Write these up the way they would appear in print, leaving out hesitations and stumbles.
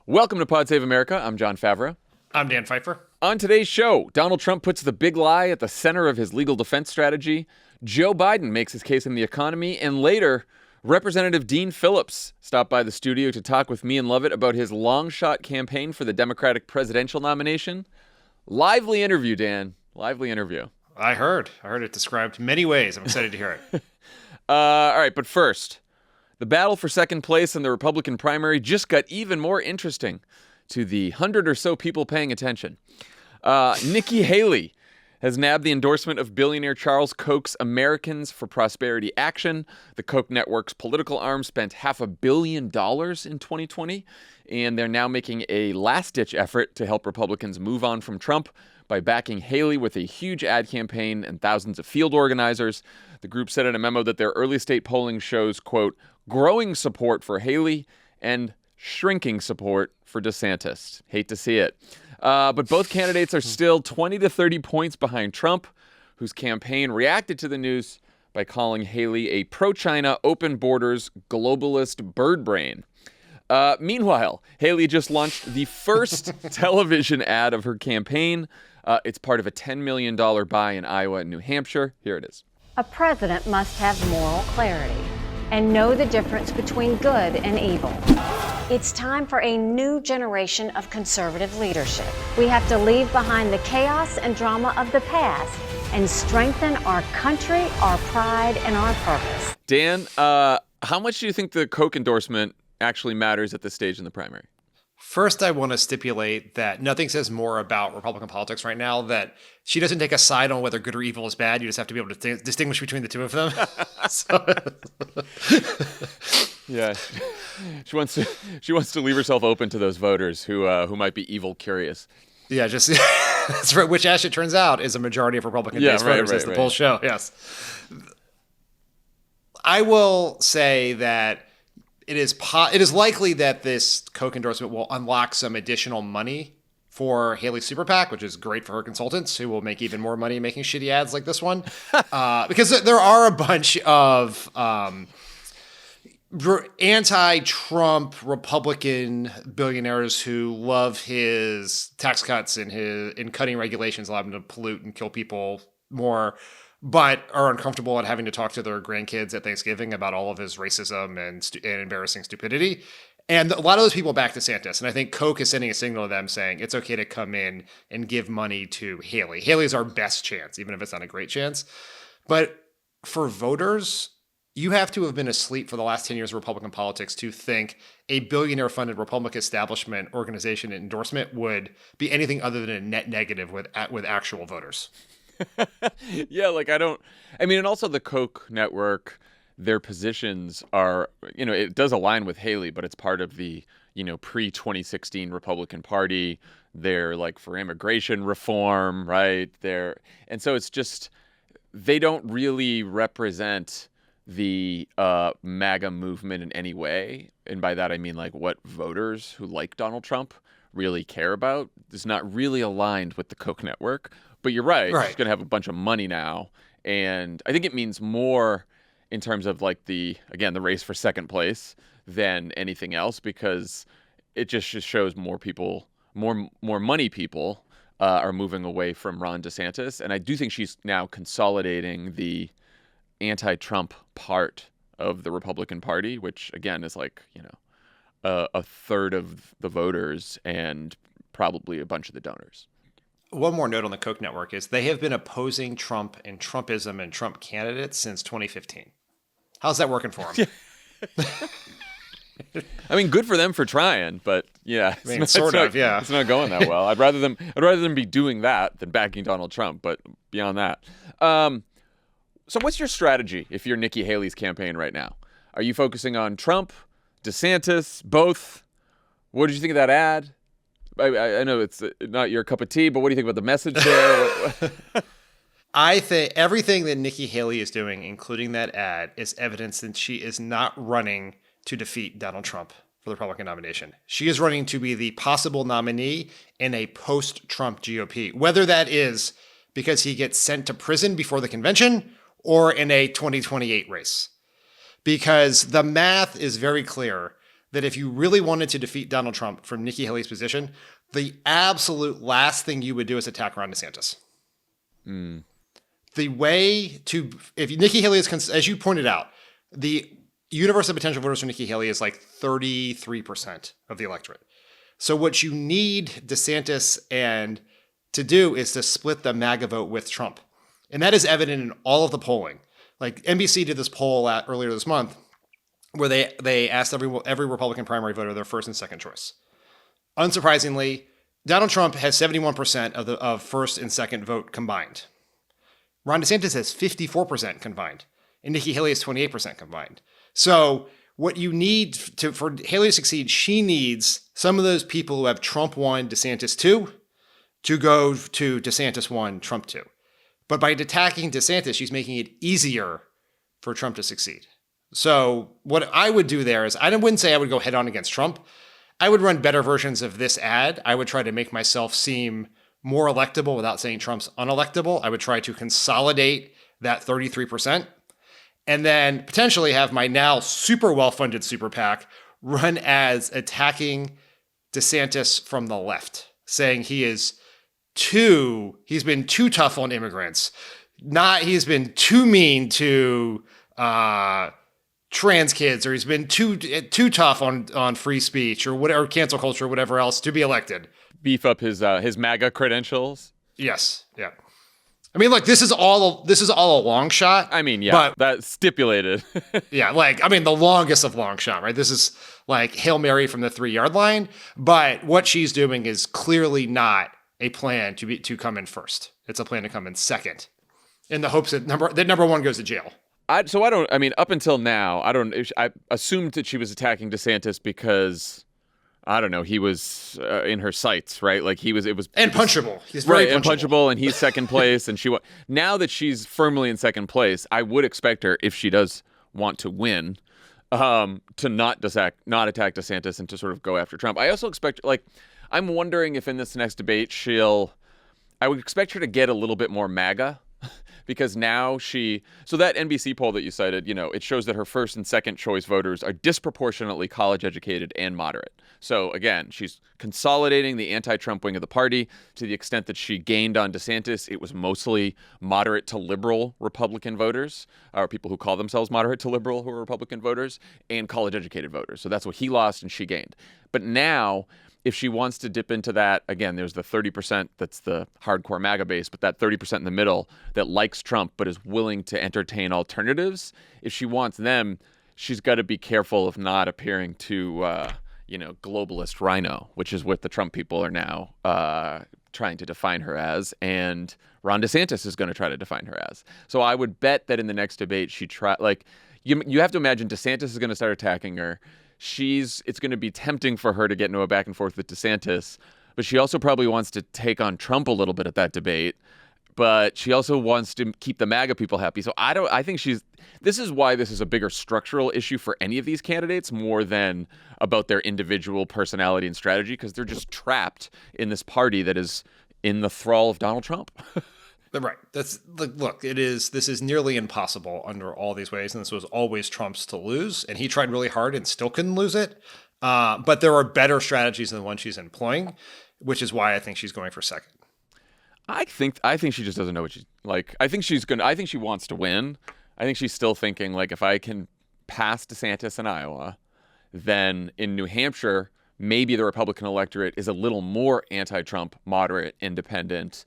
Welcome to Pod Save America. I'm Jon Favreau. I'm Dan Pfeiffer. On today's show, Donald Trump puts the big lie at the center of his legal defense strategy. Joe Biden makes his case in the economy. And later, Representative Dean Phillips stopped by the studio to talk with me and Lovett about his long-shot campaign for the Democratic presidential nomination. Lively interview, Dan. Lively interview. I heard it described many ways. I'm excited to hear it. All right, but first, the battle for second place in the Republican primary just got even more interesting to the 100 or so people paying attention. Nikki Haley has nabbed the endorsement of billionaire Charles Koch's Americans for Prosperity Action. The Koch network's political arm spent $500 million in 2020, and they're now making a last-ditch effort to help Republicans move on from Trump by backing Haley with a huge ad campaign and thousands of field organizers. The group said in a memo that their early state polling shows, quote, growing support for Haley and shrinking support for DeSantis. Hate to see it. But both candidates are still 20 to 30 points behind Trump, whose campaign reacted to the news by calling Haley a pro-China, open borders, globalist bird brain. Meanwhile, Haley just launched the first television ad of her campaign. It's part of a $10 million buy in Iowa and New Hampshire. Here it is. A president must have moral clarity and know the difference between good and evil. It's time for a new generation of conservative leadership. We have to leave behind the chaos and drama of the past and strengthen our country, our pride, and our purpose. Dan, how much do you think the Koch endorsement actually matters at this stage in the primary? First, I want to stipulate that nothing says more about Republican politics right now that she doesn't take a side on whether good or evil is bad. You just have to be able to distinguish between the two of them. Yeah, she wants to leave herself open to those voters who might be evil curious. Yeah, just that's right. Which, as it turns out, is a majority of Republican-based voters, as the polls show. Yes, I will say that it is likely that this Koch endorsement will unlock some additional money for Haley's super PAC, which is great for her consultants, who will make even more money making shitty ads like this one, because there are a bunch of anti-Trump Republican billionaires who love his tax cuts and in cutting regulations, allow him to pollute and kill people more, but are uncomfortable at having to talk to their grandkids at Thanksgiving about all of his racism and embarrassing stupidity. And a lot of those people back DeSantis. And I think Koch is sending a signal to them saying it's okay to come in and give money to Haley. Haley is our best chance, even if it's not a great chance. But for voters, you have to have been asleep for the last 10 years of Republican politics to think a billionaire-funded Republican establishment organization endorsement would be anything other than a net negative with actual voters. Yeah, and also the Koch network, their positions are, it does align with Haley, but it's part of the, pre-2016 Republican Party. They're for immigration reform, right? And so it's just, they don't really represent the MAGA movement in any way. And by that, I mean what voters who like Donald Trump really care about is not really aligned with the Koch network. But you're right. She's going to have a bunch of money now. And I think it means more in terms of the race for second place than anything else, because it just shows more people, more money people are moving away from Ron DeSantis. And I do think she's now consolidating the anti-Trump part of the Republican Party, which again is a third of the voters and probably a bunch of the donors. One more note on the Koch network is they have been opposing Trump and Trumpism and Trump candidates since 2015. How's that working for them? I mean, good for them for trying, but yeah, it's not going that well. I'd rather them be doing that than backing Donald Trump. But beyond that, so what's your strategy if you're Nikki Haley's campaign right now? Are you focusing on Trump, DeSantis, both? What did you think of that ad? I know it's not your cup of tea, but what do you think about the message there? I think everything that Nikki Haley is doing, including that ad, is evidence that she is not running to defeat Donald Trump for the Republican nomination. She is running to be the possible nominee in a post-Trump GOP, whether that is because he gets sent to prison before the convention or in a 2028 race. Because the math is very clear that if you really wanted to defeat Donald Trump from Nikki Haley's position, the absolute last thing you would do is attack Ron DeSantis. The way to, if Nikki Haley is, as you pointed out, the universe of potential voters for Nikki Haley is like 33% of the electorate. So what you need DeSantis and to do is to split the MAGA vote with Trump. And that is evident in all of the polling. Like NBC did this poll earlier this month where they asked every Republican primary voter their first and second choice. Unsurprisingly, Donald Trump has 71% of first and second vote combined. Ron DeSantis has 54% combined, and Nikki Haley has 28% combined. So what you need for Haley to succeed, she needs some of those people who have Trump 1, DeSantis 2 to go to DeSantis 1, Trump 2. But by attacking DeSantis, she's making it easier for Trump to succeed. So what I would do there is, I wouldn't say I would go head on against Trump. I would run better versions of this ad. I would try to make myself seem more electable without saying Trump's unelectable. I would try to consolidate that 33% and then potentially have my now super well-funded super PAC run ads attacking DeSantis from the left, saying he's been too tough on immigrants. He's been too mean to trans kids, or he's been too tough on free speech or whatever, cancel culture, whatever else, to be elected. Beef up his MAGA credentials. Yes. Yeah. I mean, look, this is all a long shot. I mean, yeah, but, that's stipulated. Yeah, the longest of long shot, right? This is like Hail Mary from the 3-yard line. But what she's doing is clearly not a plan to come in first. It's a plan to come in second, in the hopes that number one goes to jail. Up until now, I assumed that she was attacking DeSantis because, I don't know, he was in her sights, right? Like punchable. He's very punchable, and he's second place, and now that she's firmly in second place, I would expect her, if she does want to win, to not attack DeSantis and to sort of go after Trump. I also expect, I'm wondering if in this next debate I would expect her to get a little bit more MAGA. Because now so that NBC poll that you cited, it shows that her first and second choice voters are disproportionately college educated and moderate. So again, she's consolidating the anti-Trump wing of the party to the extent that she gained on DeSantis. It was mostly moderate to liberal Republican voters, or people who call themselves moderate to liberal who are Republican voters, and college educated voters. So that's what he lost and she gained. But now, if she wants to dip into that, again, there's the 30% that's the hardcore MAGA base, but that 30% in the middle that likes Trump but is willing to entertain alternatives. If she wants them, she's got to be careful of not appearing too, globalist rhino, which is what the Trump people are now trying to define her as, and Ron DeSantis is going to try to define her as. So I would bet that in the next debate, you have to imagine DeSantis is going to start attacking her. It's going to be tempting for her to get into a back and forth with DeSantis, but she also probably wants to take on Trump a little bit at that debate, but she also wants to keep the MAGA people happy. So I think this is why this is a bigger structural issue for any of these candidates more than about their individual personality and strategy, because they're just trapped in this party that is in the thrall of Donald Trump. Right. This is nearly impossible under all these ways. And this was always Trump's to lose. And he tried really hard and still couldn't lose it. But there are better strategies than the one she's employing, which is why I think she's going for second. I think she just doesn't know what she's like. I think she wants to win. I think she's still thinking, if I can pass DeSantis in Iowa, then in New Hampshire, maybe the Republican electorate is a little more anti-Trump, moderate, independent,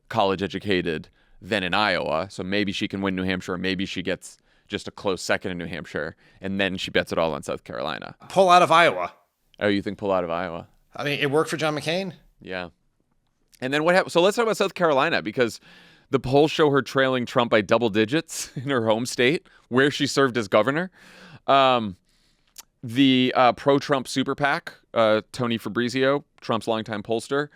college educated than in Iowa. So maybe she can win New Hampshire, or maybe she gets just a close second in New Hampshire, and then she bets it all on South Carolina. Pull out of Iowa. Oh, you think pull out of Iowa? I mean, it worked for John McCain. Yeah. And then what happened? So let's talk about South Carolina, because the polls show her trailing Trump by double digits in her home state, where she served as governor. The pro-Trump super PAC, Tony Fabrizio, Trump's longtime pollster,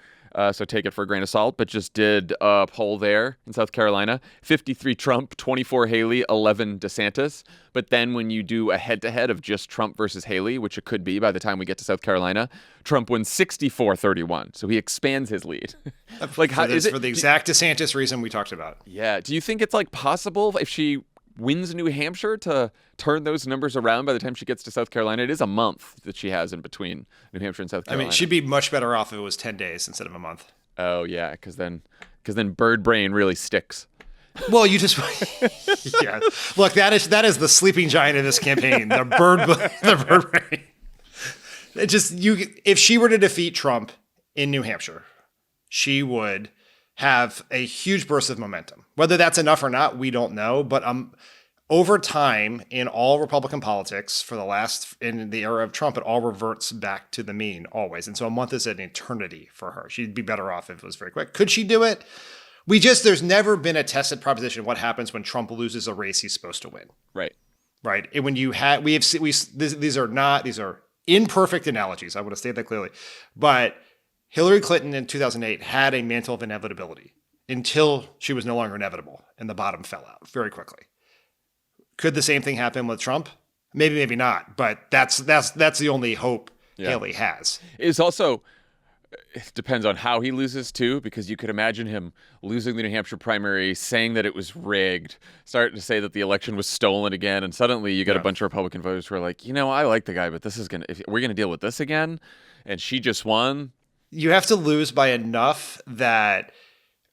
so take it for a grain of salt, but just did a poll there in South Carolina. 53 Trump, 24 Haley, 11 DeSantis. But then when you do a head-to-head of just Trump versus Haley, which it could be by the time we get to South Carolina, Trump wins 64-31. So he expands his lead. For the exact DeSantis reason we talked about. Yeah. Do you think it's possible if she wins New Hampshire to turn those numbers around by the time she gets to South Carolina. It is a month that she has in between New Hampshire and South Carolina. I mean, she'd be much better off if it was 10 days instead of a month. Oh, yeah, because then bird brain really sticks. Well, you just yeah. Look, that is the sleeping giant of this campaign. The bird brain. It just if she were to defeat Trump in New Hampshire, she would have a huge burst of momentum. Whether that's enough or not, we don't know. But over time in all Republican politics in the era of Trump, it all reverts back to the mean always. And so a month is an eternity for her. She'd be better off if it was very quick. Could she do it? There's never been a tested proposition what happens when Trump loses a race he's supposed to win. Right. Right. And when these are imperfect analogies. I want to state that clearly. But Hillary Clinton in 2008 had a mantle of inevitability until she was no longer inevitable and the bottom fell out very quickly. Could the same thing happen with Trump? Maybe, maybe not. But that's the only hope Haley has. It depends on how he loses, too, because you could imagine him losing the New Hampshire primary, saying that it was rigged, starting to say that the election was stolen again, and suddenly you got a bunch of Republican voters who are like, I like the guy, but if we're going to deal with this again, and she just won. You have to lose by enough by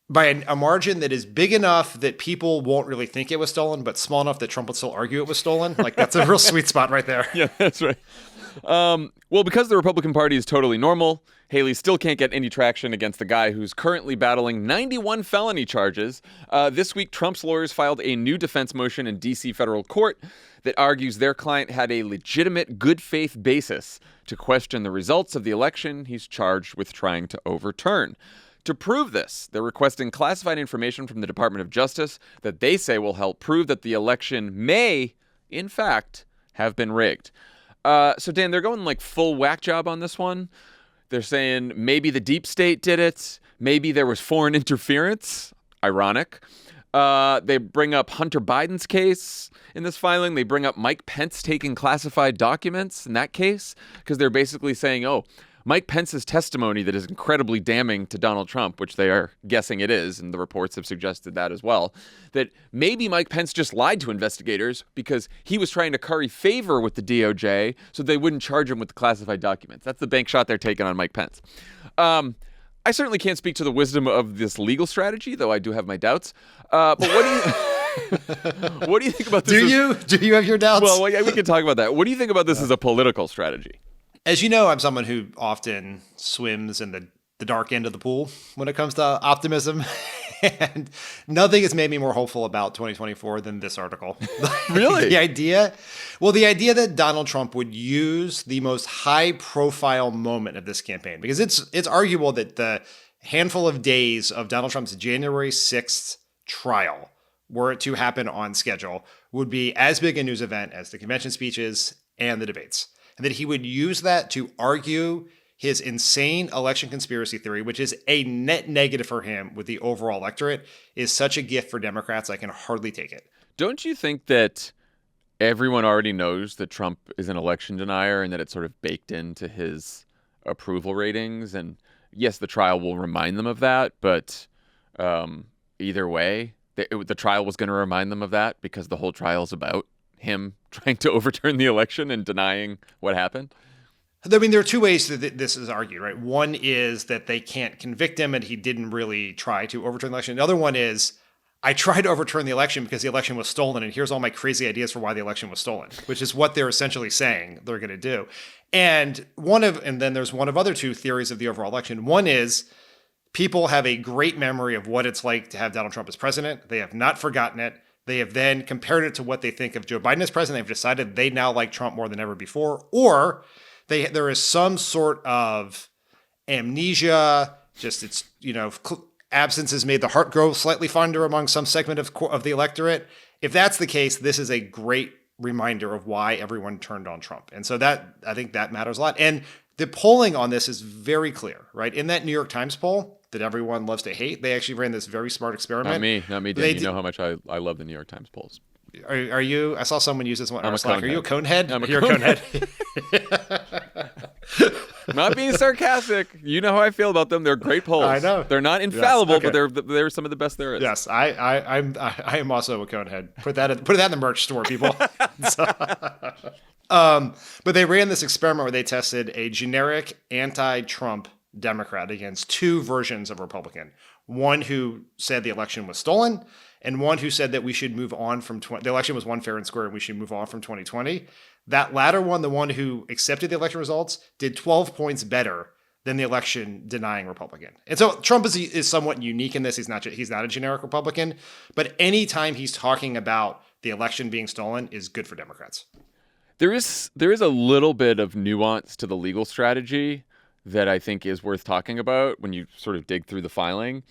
a margin that is big enough that people won't really think it was stolen, but small enough that Trump would still argue it was stolen. Like, that's a real sweet spot right there. Yeah, that's right. Well, because the Republican Party is totally normal, Haley still can't get any traction against the guy who's currently battling 91 felony charges. This week, Trump's lawyers filed a new defense motion in D.C. federal court that argues their client had a legitimate good faith basis to question the results of the election he's charged with trying to overturn. To prove this, they're requesting classified information from the Department of Justice that they say will help prove that the election may, in fact, have been rigged. So, Dan, they're going like full whack job on this one. They're saying maybe the deep state did it. Maybe there was foreign interference. Ironic. They bring up Hunter Biden's case in this filing. They bring up Mike Pence taking classified documents in that case because they're basically saying, Mike Pence's testimony that is incredibly damning to Donald Trump, which they are guessing it is, and the reports have suggested that as well, that maybe Mike Pence just lied to investigators because he was trying to curry favor with the DOJ so they wouldn't charge him with the classified documents. That's the bank shot they're taking on Mike Pence. I certainly can't speak to the wisdom of this legal strategy, though I do have my doubts. But what do you think about this? Do you have your doubts? Well, we can talk about that. What do you think about this as a political strategy? As you know, I'm someone who often swims in the dark end of the pool when it comes to optimism. And nothing has made me more hopeful about 2024 than this article. Really? The idea that Donald Trump would use the most high-profile moment of this campaign, because it's arguable that the handful of days of Donald Trump's January 6th trial, were it to happen on schedule, would be as big a news event as the convention speeches and the debates. And that he would use that to argue his insane election conspiracy theory, which is a net negative for him with the overall electorate, is such a gift for Democrats, I can hardly take it. Don't you think that everyone already knows that Trump is an election denier and that it's sort of baked into his approval ratings? And yes, the trial will remind them of that, but either way, the trial was going to remind them of that because the whole trial is about him trying to overturn the election and denying what happened? I mean, there are two ways that this is argued, right? One is that they can't convict him and he didn't really try to overturn the election. The other one is, I tried to overturn the election because the election was stolen, and here's all my crazy ideas for why the election was stolen, which is what they're essentially saying they're going to do. And then there's one of other two theories of the overall election. One is people have a great memory of what it's like to have Donald Trump as president. They have not forgotten it. They have then compared it to what they think of Joe Biden as president. They've decided they now like Trump more than ever before. Or there is some sort of amnesia, just it's, absence has made the heart grow slightly fonder among some segment of the electorate. If that's the case, this is a great reminder of why everyone turned on Trump. And so I think that matters a lot. And the polling on this is very clear, right? In that New York Times poll that everyone loves to hate, they actually ran this very smart experiment. Not me, Dan. You know how much I love the New York Times polls. Are you? I saw someone use this one. I'm a Slack. Are you a conehead? You're a conehead. Not being sarcastic. You know how I feel about them. They're great polls. I know. They're not infallible, Yes, okay. but they're some of the best there is. Yes, I am also a conehead. Put that in the merch store, people. But they ran this experiment where they tested a generic anti-Trump Democrat against two versions of Republican. One who said the election was stolen, and one who said that we should move on from the election was won fair and square, and we should move on from 2020. That latter one, the one who accepted the election results, did 12 points better than the election denying Republican. And so Trump is somewhat unique in this. He's not a generic Republican, but anytime he's talking about the election being stolen is good for Democrats. There is a little bit of nuance to the legal strategy that I think is worth talking about when you sort of dig through the filing.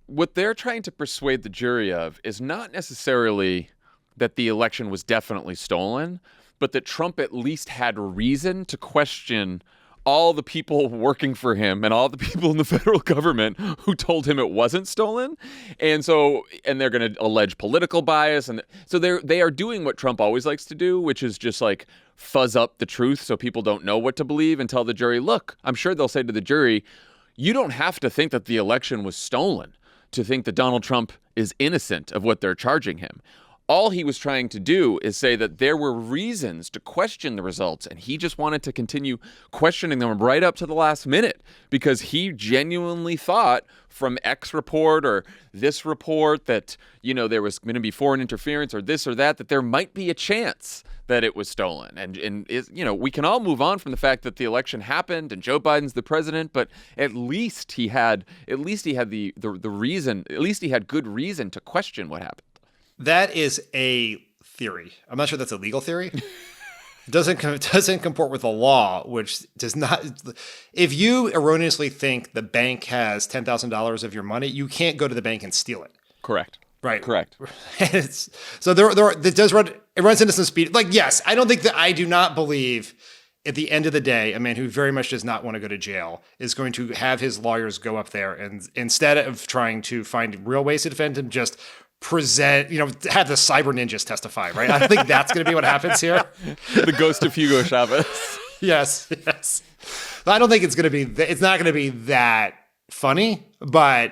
What they're trying to persuade the jury of is not necessarily that the election was definitely stolen, but that Trump at least had reason to question all the people working for him and all the people in the federal government who told him it wasn't stolen. And they're going to allege political bias. And so they are doing what Trump always likes to do, which is just like fuzz up the truth so people don't know what to believe and tell the jury, look, I'm sure they'll say to the jury, you don't have to think that the election was stolen to think that Donald Trump is innocent of what they're charging him. All he was trying to do is say that there were reasons to question the results, and he just wanted to continue questioning them right up to the last minute because he genuinely thought from X report or this report that, there was going to be foreign interference or this or that there might be a chance that it was stolen. And we can all move on from the fact that the election happened and Joe Biden's the president, but at least he had the reason, at least he had good reason to question what happened. That is a theory. I'm not sure that's a legal theory. It doesn't comport with the law, which does not. If you erroneously think the bank has $10,000 of your money, you can't go to the bank and steal it. Correct. Right. Correct. So it runs into some speed. Like, yes, I do not believe at the end of the day, a man who very much does not want to go to jail is going to have his lawyers go up there and instead of trying to find real ways to defend him, just present, have the cyber ninjas testify, right? I think that's going to be what happens here. The ghost of Hugo Chavez. Yes. I don't think it's not going to be that funny, but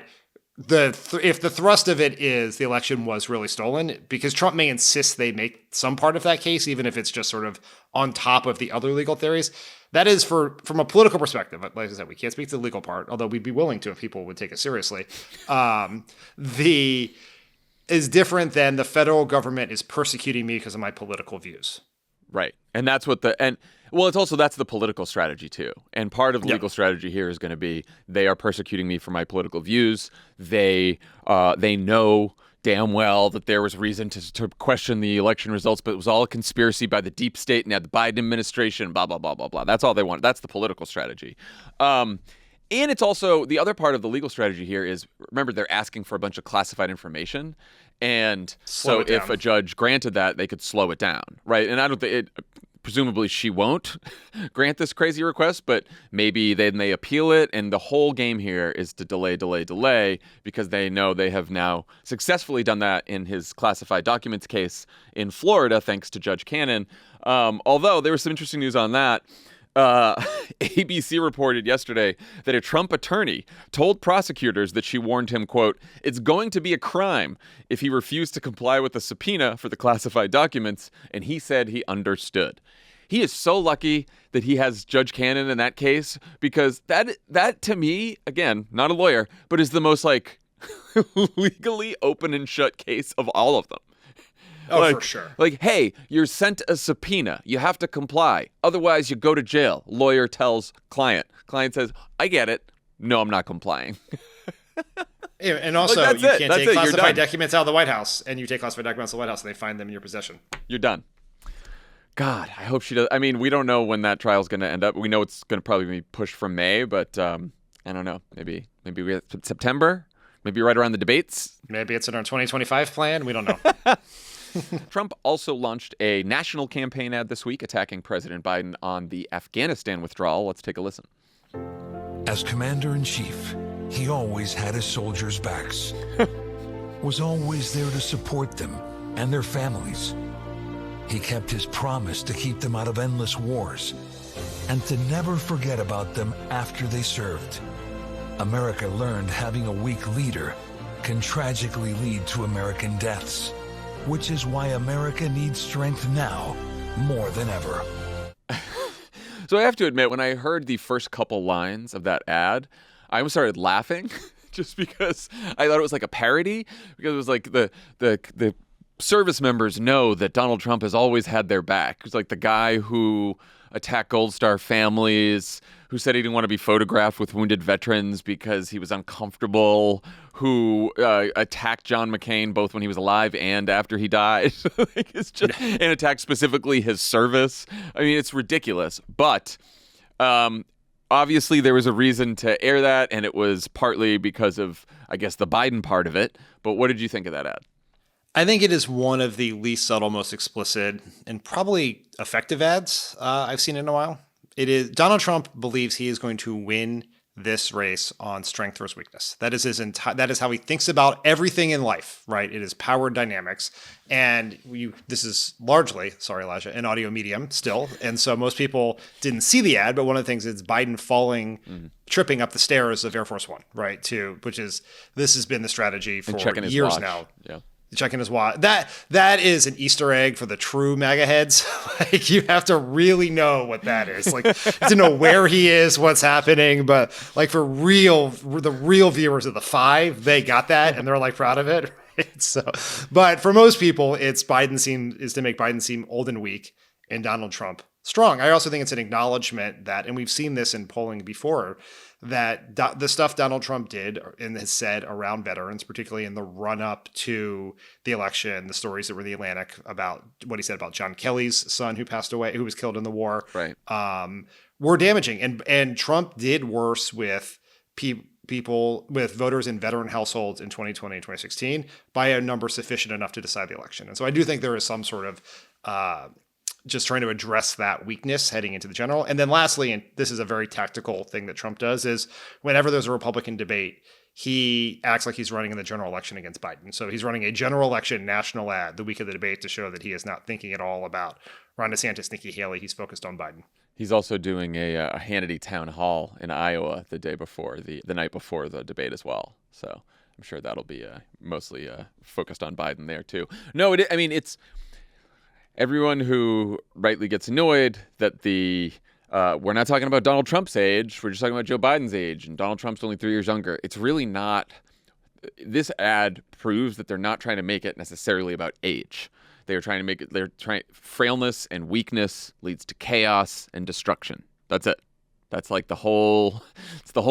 if the thrust of it is the election was really stolen, because Trump may insist they make some part of that case, even if it's just sort of on top of the other legal theories. That is from a political perspective. Like I said, we can't speak to the legal part, although we'd be willing to if people would take it seriously. Is different than the federal government is persecuting me because of my political views. Right. And that's what that's the political strategy too. And part of the legal strategy here is going to be they are persecuting me for my political views. They know damn well that there was reason to question the election results, but it was all a conspiracy by the deep state and the Biden administration, blah, blah, blah, blah, blah. That's all they want. That's the political strategy. And it's also the other part of the legal strategy here is, remember, they're asking for a bunch of classified information. And so if a judge granted that, they could slow it down. Right. And I don't think presumably she won't grant this crazy request, but maybe then they appeal it. And the whole game here is to delay, because they know they have now successfully done that in his classified documents case in Florida, thanks to Judge Cannon. Although there was some interesting news on that. ABC reported yesterday that a Trump attorney told prosecutors that she warned him, quote, "It's going to be a crime if he refused to comply with the subpoena for the classified documents," and he said he understood. He is so lucky that he has Judge Cannon in that case, because that to me, again, not a lawyer, but is the most like legally open and shut case of all of them. Oh, for sure. Like, hey, you're sent a subpoena. You have to comply. Otherwise, you go to jail. Lawyer tells client. Client says, I get it. No, I'm not complying. Yeah, and also, like, you can't take classified done. documents out of the White House, and you take classified documents out of the White House, and they find them in your possession. You're done. God, I hope she does. I mean, we don't know when that trial's going to end up. We know it's going to probably be pushed from May, but I don't know. Maybe we have September. Maybe right around the debates. Maybe it's in our 2025 plan. We don't know. Trump also launched a national campaign ad this week attacking President Biden on the Afghanistan withdrawal. Let's take a listen. As commander-in-chief, he always had his soldiers' backs, was always there to support them and their families. He kept his promise to keep them out of endless wars and to never forget about them after they served. America learned having a weak leader can tragically lead to American deaths, which is why America needs strength now more than ever. So I have to admit, when I heard the first couple lines of that ad, I almost started laughing just because I thought it was like a parody, because it was like the service members know that Donald Trump has always had their back. It's like the guy who attacked Gold Star families, who said he didn't want to be photographed with wounded veterans because he was uncomfortable, who attacked John McCain both when he was alive and after he died. And attacked specifically his service. I mean, it's ridiculous. But obviously there was a reason to air that, and it was partly because of, I guess, the Biden part of it. But what did you think of that ad? I think it is one of the least subtle, most explicit, and probably effective ads I've seen in a while. It is Donald Trump believes he is going to win this race on strength versus weakness. That is that is how he thinks about everything in life, right? It is power dynamics, and this is largely, sorry Elijah, an audio medium still, and so most people didn't see the ad. But one of the things is Biden falling, tripping up the stairs of Air Force One, right? This has been the strategy for years now. Yeah. Checking his watch. That is an Easter egg for the true MAGA heads. Like, you have to really know what that is. Like, to know where he is, what's happening. But like the real viewers of the Five, they got that and they're like proud of it. Right? So, but for most people, it's to make Biden seem old and weak and Donald Trump strong. I also think it's an acknowledgement that, and we've seen this in polling before, that the stuff Donald Trump did and has said around veterans, particularly in the run-up to the election, the stories that were in the Atlantic about what he said about John Kelly's son who passed away, who was killed in the war, right, were damaging. And Trump did worse with people, with voters in veteran households in 2020 and 2016 by a number sufficient enough to decide the election. And so I do think there is some sort of just trying to address that weakness heading into the general. And then lastly, and this is a very tactical thing that Trump does, is whenever there's a Republican debate, he acts like he's running in the general election against Biden. So he's running a general election national ad the week of the debate to show that he is not thinking at all about Ron DeSantis, Nikki Haley. He's focused on Biden. He's also doing a Hannity town hall in Iowa the day before, the night before the debate as well. So I'm sure that'll be mostly focused on Biden there too. No, it's everyone who rightly gets annoyed that we're not talking about Donald Trump's age. We're just talking about Joe Biden's age, and Donald Trump's only 3 years younger. It's really not. This ad proves that they're not trying to make it necessarily about age. They're trying to make it. Frailness and weakness leads to chaos and destruction. That's it. That's like the whole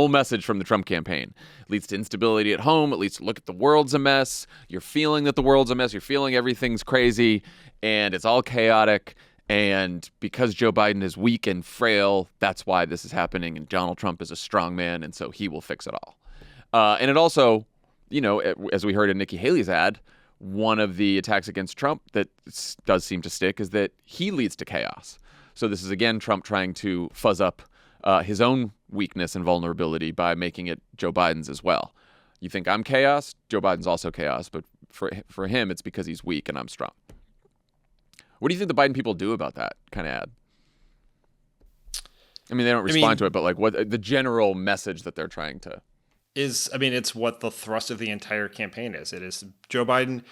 message from the Trump campaign. It leads to instability at home. It leads to look at the world's a mess. You're feeling that the world's a mess. You're feeling everything's crazy and it's all chaotic. And because Joe Biden is weak and frail, that's why this is happening. And Donald Trump is a strong man, and so he will fix it all. And it also, as we heard in Nikki Haley's ad, one of the attacks against Trump that does seem to stick is that he leads to chaos. So this is, again, Trump trying to fuzz up his own weakness and vulnerability by making it Joe Biden's as well. You think I'm chaos? Joe Biden's also chaos, but for him, it's because he's weak and I'm strong. What do you think the Biden people do about that kind of ad? I mean, they don't respond to it, but like what the general message that they're trying to it's what the thrust of the entire campaign is. It is Joe Biden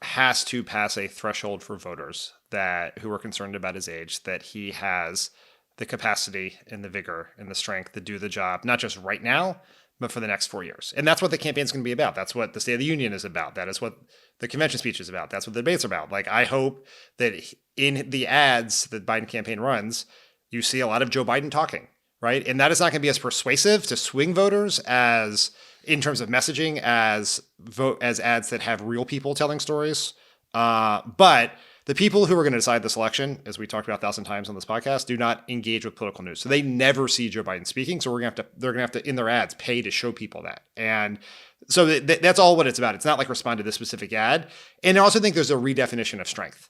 has to pass a threshold for voters who are concerned about his age, that he has the capacity and the vigor and the strength to do the job, not just right now, but for the next 4 years. And that's what the campaign's going to be about. That's what the State of the Union is about. That is what the convention speech is about. That's what the debates are about. Like, I hope that in the ads that Biden campaign runs, you see a lot of Joe Biden talking, right? And that is not going to be as persuasive to swing voters as in terms of messaging as ads that have real people telling stories. But the people who are going to decide this election, as we talked about 1,000 times on this podcast, do not engage with political news. So they never see Joe Biden speaking. So they're going to have to, in their ads, pay to show people that. And so that's all what it's about. It's not like respond to this specific ad. And I also think there's a redefinition of strength,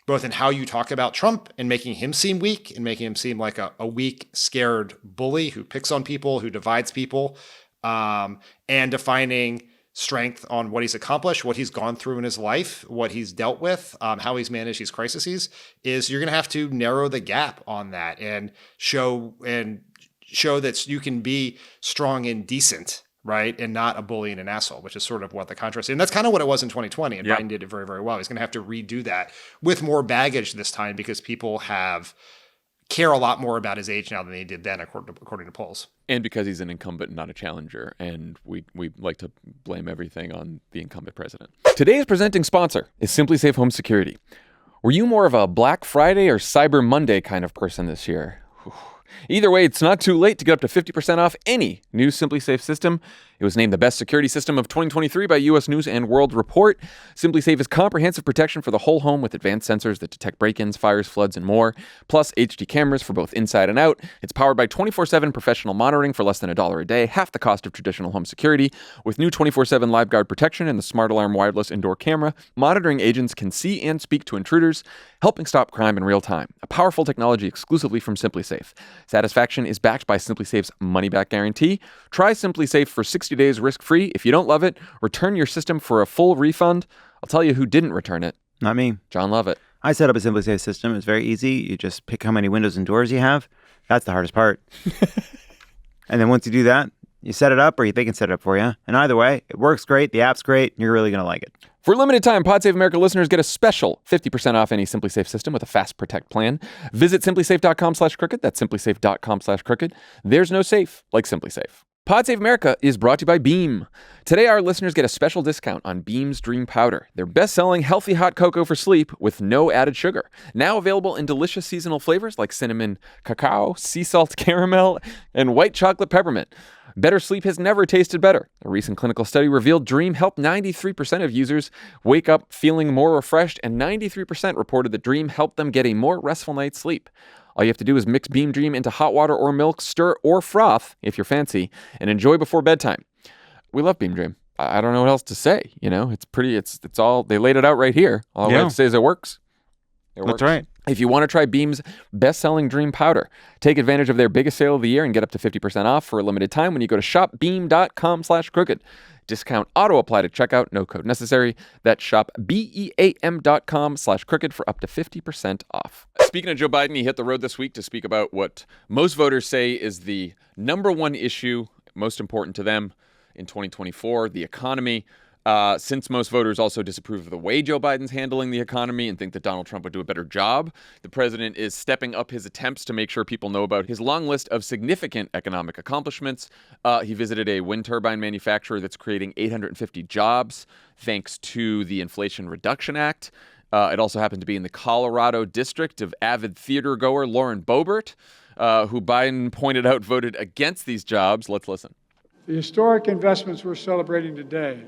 both in how you talk about Trump and making him seem weak and making him seem like a weak, scared bully who picks on people, who divides people, and defining strength on what he's accomplished, what he's gone through in his life, what he's dealt with, how he's managed these crises, is you're going to have to narrow the gap on that and show that you can be strong and decent, right? And not a bully and an asshole, which is sort of what the contrast is. And that's kind of what it was in 2020. And Biden did it very, very well. He's going to have to redo that with more baggage this time because people care a lot more about his age now than they did then, according to polls. And because he's an incumbent, not a challenger. And we like to blame everything on the incumbent president. Today's presenting sponsor is Simply Safe Home Security. Were you more of a Black Friday or Cyber Monday kind of person this year? Either way, it's not too late to get up to 50% off any new Simply Safe system. It was named the best security system of 2023 by U.S. News and World Report. Simply Safe is comprehensive protection for the whole home with advanced sensors that detect break-ins, fires, floods, and more, plus HD cameras for both inside and out. It's powered by 24/7 professional monitoring for less than $1 a day, half the cost of traditional home security. With new 24/7 live guard protection and the Smart Alarm wireless indoor camera, monitoring agents can see and speak to intruders, helping stop crime in real time. A powerful technology exclusively from Simply Safe. Satisfaction is backed by Simply Safe's money-back guarantee. Try Simply Safe for 60 days risk-free. If you don't love it, return your system for a full refund. I'll tell you who didn't return it. Not me. Jon Lovett. I set up a Simply Safe system. It's very easy. You just pick how many windows and doors you have. That's the hardest part. And then once you do that, you set it up or they can set it up for you. And either way, it works great. The app's great. You're really going to like it. For a limited time, Pod Save America listeners get a special 50% off any Simply Safe system with a Fast Protect plan. Visit simplysafe.com/crooked. That's simplysafe.com/crooked. There's no safe like Simply Safe. Pod Save America is brought to you by Beam. Today, our listeners get a special discount on Beam's Dream Powder, their best-selling healthy hot cocoa for sleep with no added sugar. Now available in delicious seasonal flavors like cinnamon cacao, sea salt caramel, and white chocolate peppermint. Better sleep has never tasted better. A recent clinical study revealed Dream helped 93% of users wake up feeling more refreshed, and 93% reported that Dream helped them get a more restful night's sleep. All you have to do is mix Beam Dream into hot water or milk, stir or froth, if you're fancy, and enjoy before bedtime. We love Beam Dream. I don't know what else to say. You know, it's pretty, it's all, they laid it out right here. All I have to say is it works. It works. That's right. If you want to try Beam's best-selling Dream Powder, take advantage of their biggest sale of the year and get up to 50% off for a limited time when you go to shopbeam.com/crooked. Discount auto-apply to checkout, no code necessary. That's shopbeam.com/crooked for up to 50% off. Speaking of Joe Biden, he hit the road this week to speak about what most voters say is the number one issue, most important to them in 2024, the economy. Since most voters also disapprove of the way Joe Biden's handling the economy and think that Donald Trump would do a better job, the president is stepping up his attempts to make sure people know about his long list of significant economic accomplishments. He visited a wind turbine manufacturer that's creating 850 jobs thanks to the Inflation Reduction Act. It also happened to be in the Colorado district of avid theater goer Lauren Boebert, who Biden pointed out voted against these jobs. Let's listen. The historic investments we're celebrating today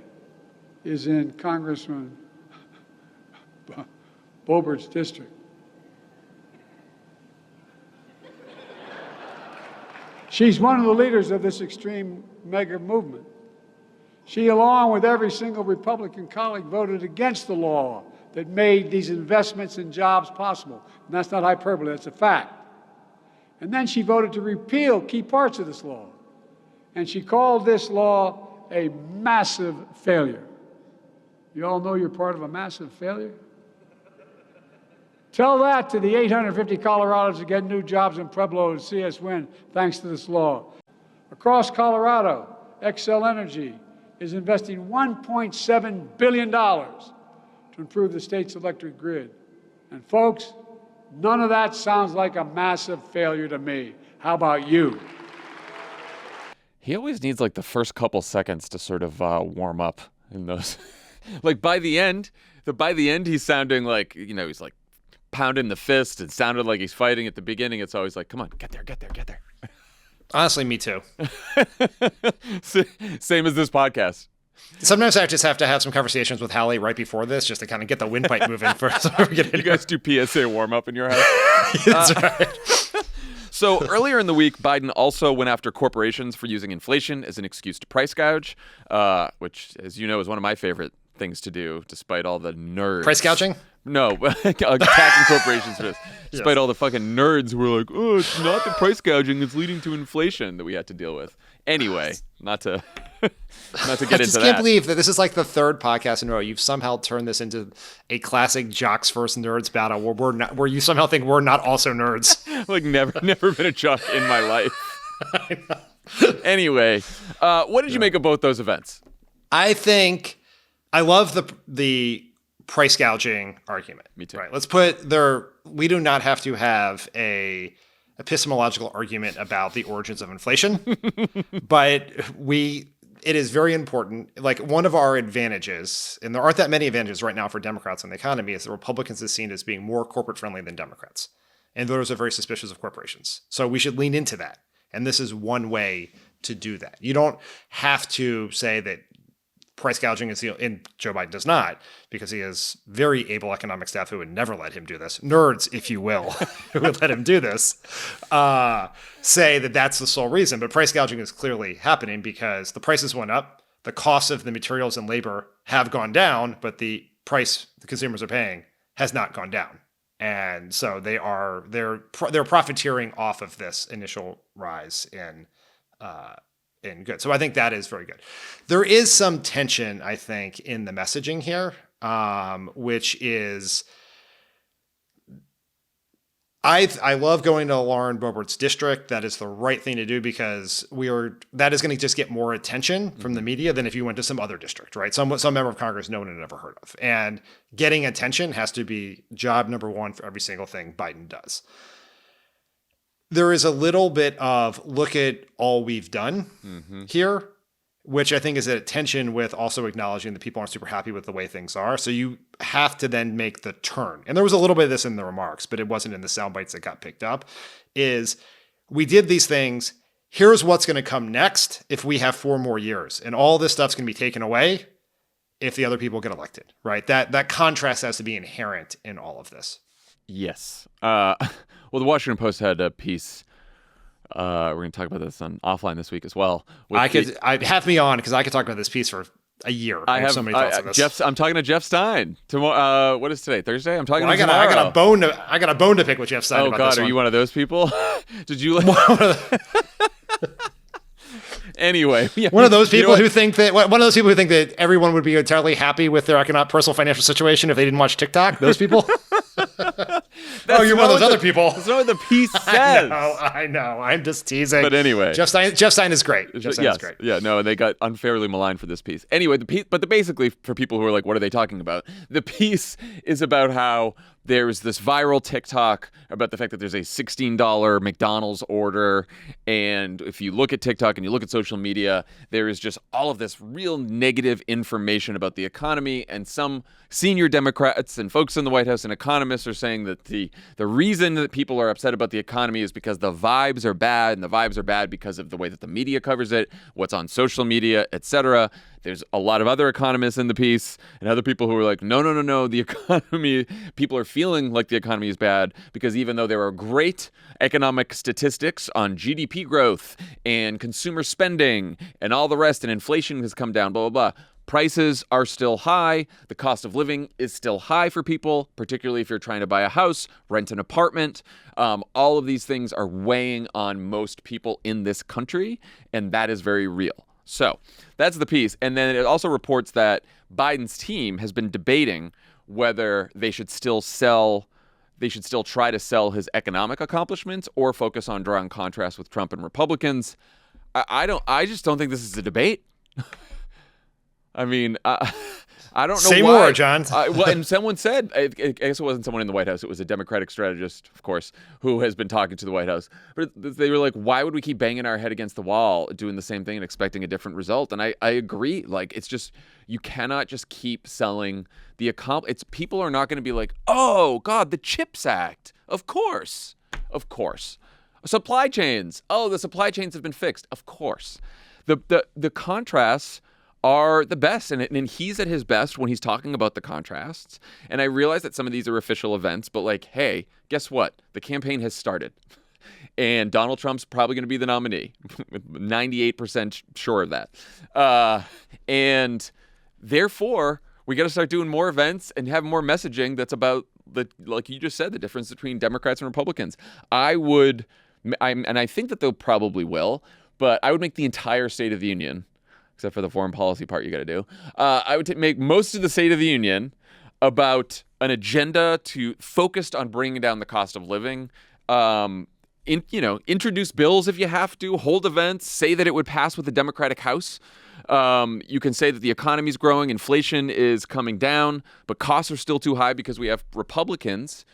is in Congressman Boebert's district. She's one of the leaders of this extreme mega movement. She, along with every single Republican colleague, voted against the law that made these investments in jobs possible. And that's not hyperbole, that's a fact. And then she voted to repeal key parts of this law. And she called this law a massive failure. You all know you're part of a massive failure? Tell that to the 850 Colorados that get new jobs in Pueblo and see us win thanks to this law. Across Colorado, Xcel Energy is investing $1.7 billion to improve the state's electric grid. And folks, none of that sounds like a massive failure to me. How about you? He always needs like the first couple seconds to sort of warm up in those. Like by the end, he's sounding like, you know, he's like pounding the fist. It sounded like he's fighting at the beginning. It's always like, come on, get there. Honestly, me too. Same as this podcast. Sometimes I just have to have some conversations with Hallie right before this just to kind of get the windpipe moving first. You guys do PSA warm up in your house? That's right. So earlier in the week, Biden also went after corporations for using inflation as an excuse to price gouge, which, as you know, is one of my favorite things to do, despite all the nerds. Price gouging? No, attacking corporations for this. Despite all the fucking nerds who were like, oh, it's not the price gouging that's leading to inflation that we had to deal with. Anyway, not to Not to get I into just that. can't believe that this is like the third podcast in a row. You've somehow turned this into a classic jocks versus nerds battle where you somehow think we're not also nerds. Like never been a jock in my life. Anyway, what did you make of both those events? I think I love the price gouging argument. Me too. Right. Let's put there. We do not have to have a epistemological argument about the origins of inflation, but it is very important. Like one of our advantages, and there aren't that many advantages right now for Democrats in the economy, is that Republicans is seen as being more corporate friendly than Democrats. And voters are very suspicious of corporations. So we should lean into that. And this is one way to do that. You don't have to say that price gouging is and Joe Biden does not, because he has very able economic staff who would never let him do this. Nerds, if you will, who would let him do this, say that that's the sole reason. But price gouging is clearly happening because the prices went up, the costs of the materials and labor have gone down, but the price the consumers are paying has not gone down. And so they're profiteering off of this initial rise in good. So I think that is very good. There is some tension, I think, in the messaging here, which is I love going to Lauren Boebert's district. That is the right thing to do because that is going to just get more attention from the media than if you went to some other district, right? Some member of Congress no one had ever heard of. And getting attention has to be job number one for every single thing Biden does. There is a little bit of look at all we've done here, which I think is at tension with also acknowledging that people aren't super happy with the way things are. So you have to then make the turn. And there was a little bit of this in the remarks, but it wasn't in the sound bites that got picked up, is we did these things. Here's what's going to come next if we have 4 more years. And all this stuff's going to be taken away if the other people get elected, right? That contrast has to be inherent in all of this. Yes. Well, the Washington Post had a piece. We're going to talk about this on offline this week as well. Have me on because I could talk about this piece for a year. I have so many thoughts on this. I'm talking to Jeff Stein tomorrow. What is today? Thursday. I'm talking to him tomorrow. I got a bone to pick with Jeff Stein. Oh about God, this are one. you one of those people? Did you? Anyway, one of those people who think that everyone would be entirely happy with their personal financial situation if they didn't watch TikTok. Those people. You're one of those other people. That's not what the piece says. I know. I'm just teasing. But anyway, Jeff Stein is great. Jeff Stein is great. Yeah, no, and they got unfairly maligned for this piece. Anyway, basically for people who are like, what are they talking about? The piece is about how there's this viral TikTok about the fact that there's a $16 McDonald's order. And if you look at TikTok and you look at social media, there is just all of this real negative information about the economy. And some senior Democrats and folks in the White House and economists are saying that the reason that people are upset about the economy is because the vibes are bad. And the vibes are bad because of the way that the media covers it, what's on social media, etc. There's a lot of other economists in the piece and other people who are like, no, the economy, people are feeling like the economy is bad because even though there are great economic statistics on GDP growth and consumer spending and all the rest, and inflation has come down, blah, blah, blah, prices are still high. The cost of living is still high for people, particularly if you're trying to buy a house, rent an apartment. All of these things are weighing on most people in this country, and that is very real. So that's the piece. And then it also reports that Biden's team has been debating whether they should still try to sell his economic accomplishments or focus on drawing contrast with Trump and Republicans. I just don't think this is a debate. I mean, I don't know Say why. more, John. And someone said, I guess it wasn't someone in the White House. It was a Democratic strategist, of course, who has been talking to the White House. But they were like, why would we keep banging our head against the wall, doing the same thing and expecting a different result? And I agree. Like, it's just, you cannot just keep selling the people are not going to be like, oh, God, the CHIPS Act. Of course. Supply chains. Oh, the supply chains have been fixed. Of course. The contrasts are the best. And he's at his best when he's talking about the contrasts. And I realize that some of these are official events, but like, hey, guess what? The campaign has started. And Donald Trump's probably going to be the nominee. 98% sure of that. And therefore, we got to start doing more events and have more messaging that's about, like you just said, the difference between Democrats and Republicans. And I think that they'll probably will, but I would make the entire State of the Union except for the foreign policy part you got to do. I would make most of the State of the Union about an agenda focused on bringing down the cost of living. Introduce bills if you have to, hold events, say that it would pass with the Democratic House. You can say that the economy is growing, inflation is coming down, but costs are still too high because we have Republicans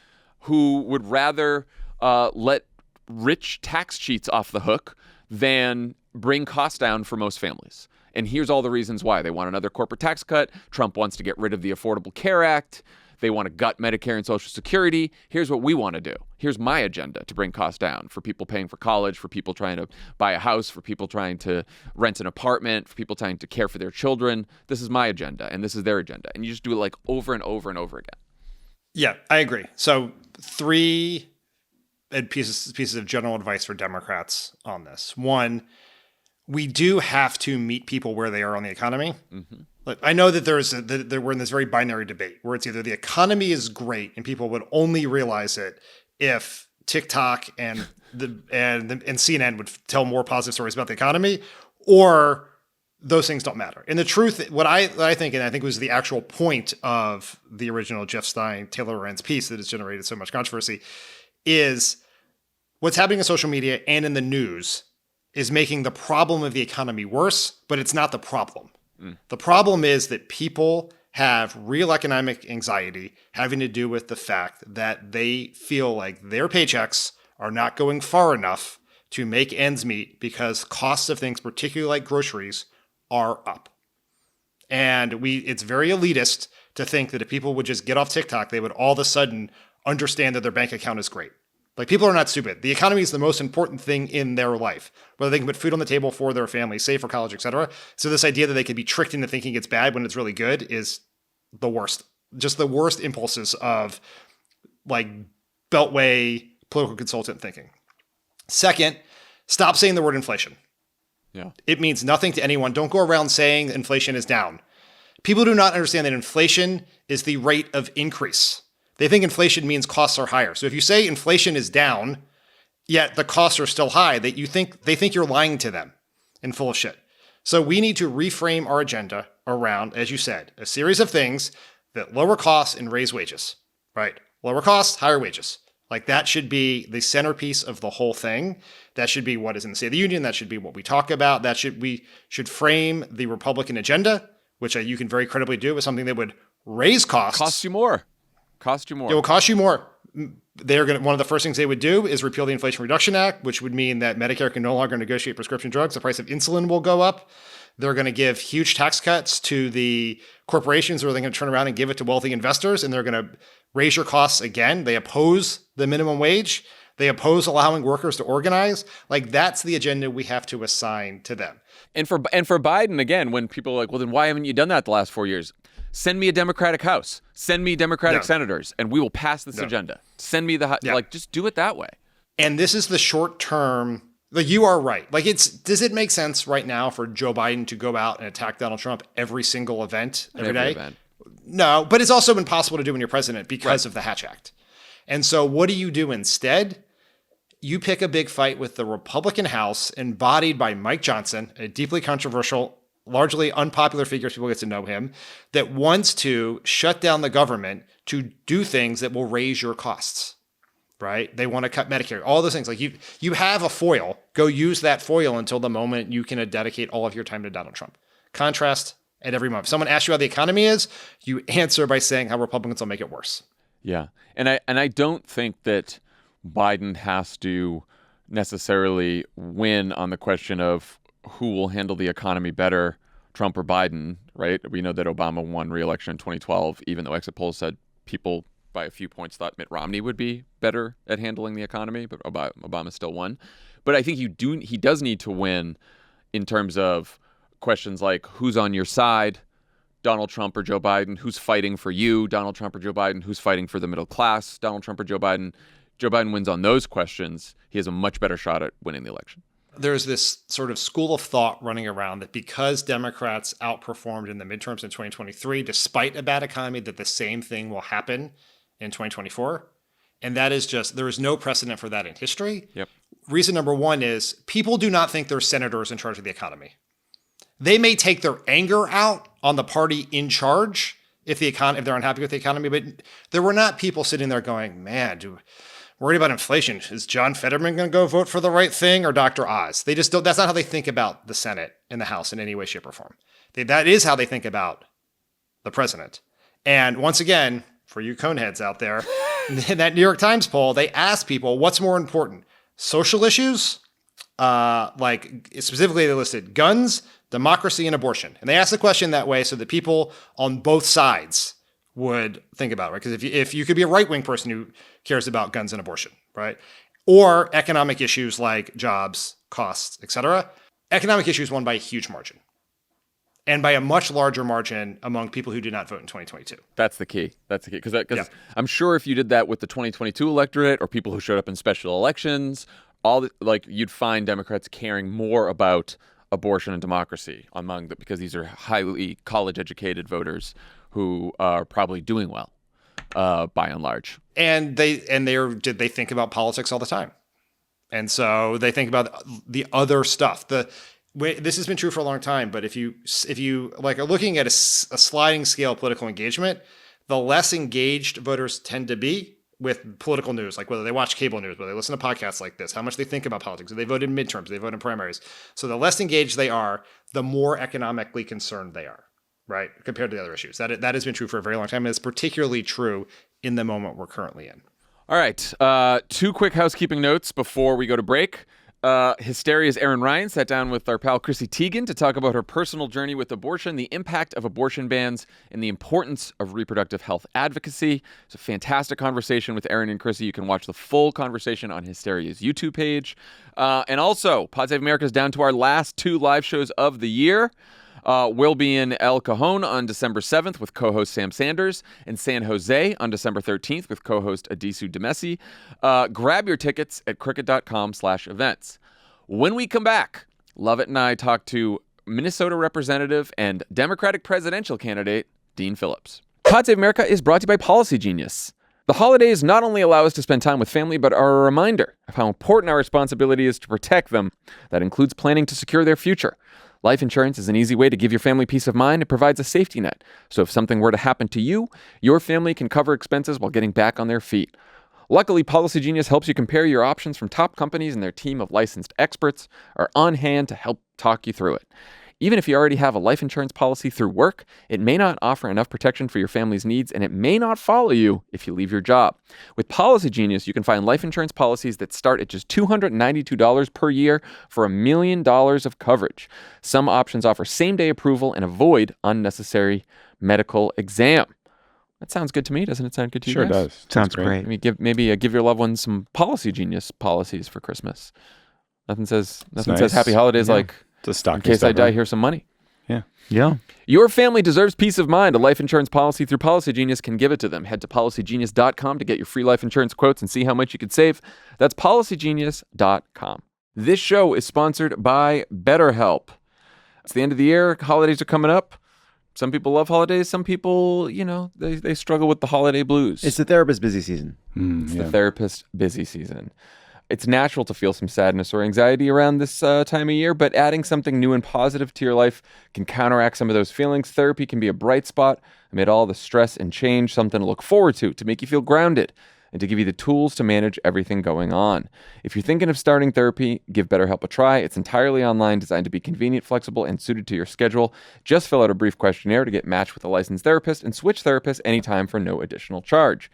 who would rather let rich tax cheats off the hook than bring costs down for most families. And here's all the reasons why. They want another corporate tax cut. Trump wants to get rid of the Affordable Care Act. They want to gut Medicare and Social Security. Here's what we want to do. Here's my agenda to bring costs down for people paying for college, for people trying to buy a house, for people trying to rent an apartment, for people trying to care for their children. This is my agenda, and this is their agenda. And you just do it like over and over and over again. Yeah, I agree. So 3 pieces of general advice for Democrats on this. 1, we do have to meet people where they are on the economy. Mm-hmm. Look, I know that we're in this very binary debate where it's either the economy is great and people would only realize it if TikTok and CNN would tell more positive stories about the economy, or those things don't matter. And the truth, what I think, and I think was the actual point of the original Jeff Stein, Taylor Lorenz piece that has generated so much controversy, is what's happening in social media and in the news is making the problem of the economy worse, but it's not the problem. The problem is that people have real economic anxiety having to do with the fact that they feel like their paychecks are not going far enough to make ends meet because costs of things, particularly like groceries, are up. And it's very elitist to think that if people would just get off TikTok, they would all of a sudden understand that their bank account is great. Like, people are not stupid. The economy is the most important thing in their life, whether they can put food on the table for their family, save for college, etc. So this idea that they could be tricked into thinking it's bad when it's really good is the worst. Just the worst impulses of like Beltway political consultant thinking. Second, stop saying the word inflation. Yeah. It means nothing to anyone. Don't go around saying inflation is down. People do not understand that inflation is the rate of increase. They think inflation means costs are higher. So if you say inflation is down, yet the costs are still high, they think you're lying to them and full of shit. So we need to reframe our agenda around, as you said, a series of things that lower costs and raise wages, right? Lower costs, higher wages. Like, that should be the centerpiece of the whole thing. That should be what is in the State of the Union. That should be what we talk about. We should frame the Republican agenda, which you can very credibly do, as something that would raise costs. Cost you more. Cost you more. It will cost you more. One of the first things they would do is repeal the Inflation Reduction Act, which would mean that Medicare can no longer negotiate prescription drugs. The price of insulin will go up. They're going to give huge tax cuts to the corporations, or they're going to turn around and give it to wealthy investors, and they're going to raise your costs again. They oppose the minimum wage. They oppose allowing workers to organize. Like, that's the agenda we have to assign to them. And for Biden, again, when people are like, well, then why haven't you done that the last 4 years? Send me a Democratic House. Send me Democratic senators, and we will pass this agenda. Send me just do it that way. And this is the short term. Like, you are right. Like, does it make sense right now for Joe Biden to go out and attack Donald Trump every single event every day? Event. No, but it's also impossible to do when you're president because of the Hatch Act. And so what do you do instead? You pick a big fight with the Republican House, embodied by Mike Johnson, a deeply controversial, largely unpopular figure if people get to know him, that wants to shut down the government to do things that will raise your costs, right? They want to cut Medicare, all those things. Like, you have a foil. Go use that foil until the moment you can dedicate all of your time to Donald Trump. Contrast at every moment. If someone asks you how the economy is, you answer by saying how Republicans will make it worse. Yeah. And I don't think that Biden has to necessarily win on the question of who will handle the economy better, Trump or Biden, right? We know that Obama won re-election in 2012, even though exit polls said people by a few points thought Mitt Romney would be better at handling the economy, but Obama still won. But I think he does need to win in terms of questions like who's on your side, Donald Trump or Joe Biden, who's fighting for you, Donald Trump or Joe Biden, who's fighting for the middle class, Donald Trump or Joe Biden. Joe Biden wins on those questions, he has a much better shot at winning the election. There's this sort of school of thought running around that because Democrats outperformed in the midterms in 2023, despite a bad economy, that the same thing will happen in 2024. And that is just, there is no precedent for that in history. Yep. Reason number one is people do not think they're senators in charge of the economy. They may take their anger out on the party in charge if they're unhappy with the economy, but there were not people sitting there going, man, worried about inflation. Is John Fetterman going to go vote for the right thing or Dr. Oz? They just don't. That's not how they think about the Senate and the House in any way, shape, or form. That is how they think about the president. And once again, for you coneheads out there, in that New York Times poll, they asked people, what's more important? Social issues? Like specifically they listed guns, democracy, and abortion. And they asked the question that way so that people on both sides would think about it, right? Because if you could be a right-wing person who cares about guns and abortion, right? Or economic issues like jobs, costs, etc. Economic issues won by a huge margin. And by a much larger margin among people who did not vote in 2022. That's the key. Because I'm sure if you did that with the 2022 electorate or people who showed up in special elections, you'd find Democrats caring more about abortion and democracy because these are highly college-educated voters who are probably doing well, by and large. And they think about politics all the time, and so they think about the other stuff. This has been true for a long time, but if you are looking at a sliding scale of political engagement, the less engaged voters tend to be with political news, like whether they watch cable news, whether they listen to podcasts like this, how much they think about politics, do they vote in midterms, do they vote in primaries. So the less engaged they are, the more economically concerned they are, right, compared to the other issues. That has been true for a very long time, and it's particularly true in the moment we're currently in. All right, 2 quick housekeeping notes before we go to break. Hysteria's Aaron Ryan sat down with our pal Chrissy Teigen to talk about her personal journey with abortion, the impact of abortion bans, and the importance of reproductive health advocacy. It's a fantastic conversation with Aaron and Chrissy. You can watch the full conversation on Hysteria's YouTube page. And also, Pod Save America is down to our last 2 live shows of the year. We'll be in El Cajon on December 7th with co-host Sam Sanders, and San Jose on December 13th with co-host Adisu Demesi. Grab your tickets at cricket.com/events. When we come back, Lovett and I talk to Minnesota Representative and Democratic presidential candidate Dean Phillips. Pod Save America is brought to you by Policy Genius. The holidays not only allow us to spend time with family, but are a reminder of how important our responsibility is to protect them. That includes planning to secure their future. Life insurance is an easy way to give your family peace of mind. It provides a safety net. So if something were to happen to you, your family can cover expenses while getting back on their feet. Luckily, Policy Genius helps you compare your options from top companies, and their team of licensed experts are on hand to help talk you through it. Even if you already have a life insurance policy through work, it may not offer enough protection for your family's needs, and it may not follow you if you leave your job. With Policy Genius, you can find life insurance policies that start at just $292 per year for $1 million of coverage. Some options offer same-day approval and avoid unnecessary medical exam. That sounds good to me. Doesn't it sound good to you guys? Sure does. Sounds great. Maybe give your loved ones some Policy Genius policies for Christmas. Nothing says Happy Holidays like... in case I die, here's some money. Yeah. Your family deserves peace of mind. A life insurance policy through Policy Genius can give it to them. Head to policygenius.com to get your free life insurance quotes and see how much you could save. That's policygenius.com. This show is sponsored by BetterHelp. It's the end of the year. Holidays are coming up. Some people love holidays. Some people, they struggle with the holiday blues. It's the therapist busy season. The therapist busy season. It's natural to feel some sadness or anxiety around this time of year, but adding something new and positive to your life can counteract some of those feelings. Therapy can be a bright spot amid all the stress and change, something to look forward to make you feel grounded, and to give you the tools to manage everything going on. If you're thinking of starting therapy, give BetterHelp a try. It's entirely online, designed to be convenient, flexible, and suited to your schedule. Just fill out a brief questionnaire to get matched with a licensed therapist, and switch therapists anytime for no additional charge.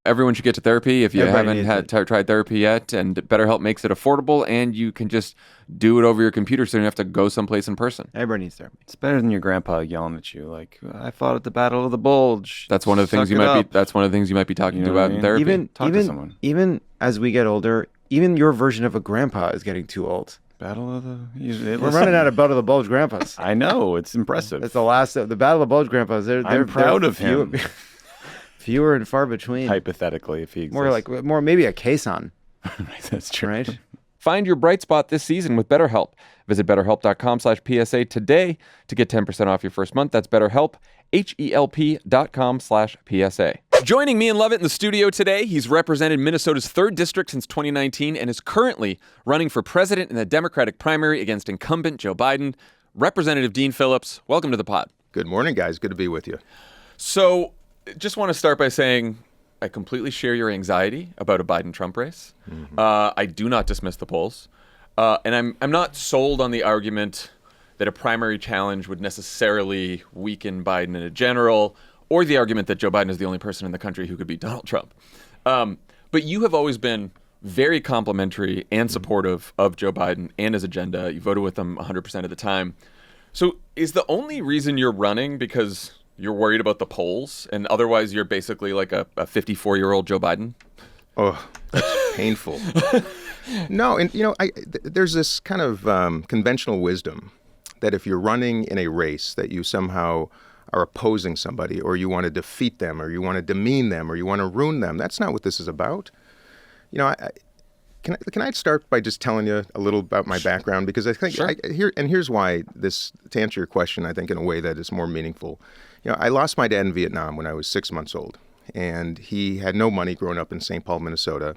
Everyone should get to therapy if you haven't tried therapy yet, and BetterHelp makes it affordable, and you can just do it over your computer so you don't have to go someplace in person. Everybody needs therapy. It's better than your grandpa yelling at you like, I fought at the Battle of the Bulge. That's one of the things you might be talking about in therapy. Talk to someone. Even as we get older, even your version of a grandpa is getting too old. Battle of We're running out of Battle of the Bulge grandpas. I know, it's impressive. It's the last of the Battle of the Bulge grandpas. I'm proud of him. Fewer and far between. Hypothetically, if he exists. More maybe a Caisson. That's true. Right? Find your bright spot this season with BetterHelp. Visit BetterHelp.com/PSA today to get 10% off your first month. That's BetterHelp, HELP.com/PSA. Joining me and Lovett in the studio today, he's represented Minnesota's 3rd District since 2019 and is currently running for president in the Democratic primary against incumbent Joe Biden. Representative Dean Phillips, welcome to the pod. Good morning, guys. Good to be with you. So, just want to start by saying I completely share your anxiety about a Biden-Trump race. I do not dismiss the polls. And I'm not sold on the argument that a primary challenge would necessarily weaken Biden in a general, or the argument that Joe Biden is the only person in the country who could beat Donald Trump. But you have always been very complimentary and supportive of Joe Biden and his agenda. You voted with him 100% of the time. So is the only reason you're running because you're worried about the polls, and otherwise you're basically like a 54-year-old Joe Biden? Oh, that's painful. No, and there's this kind of conventional wisdom that if you're running in a race that you somehow are opposing somebody, or you want to defeat them, or you want to demean them, or you want to ruin them. That's not what this is about. Can I start by just telling you a little about my background? Because I think here's why this, to answer your question, I think in a way that is more meaningful. I lost my dad in Vietnam when I was 6 months old, and he had no money growing up in St. Paul, Minnesota.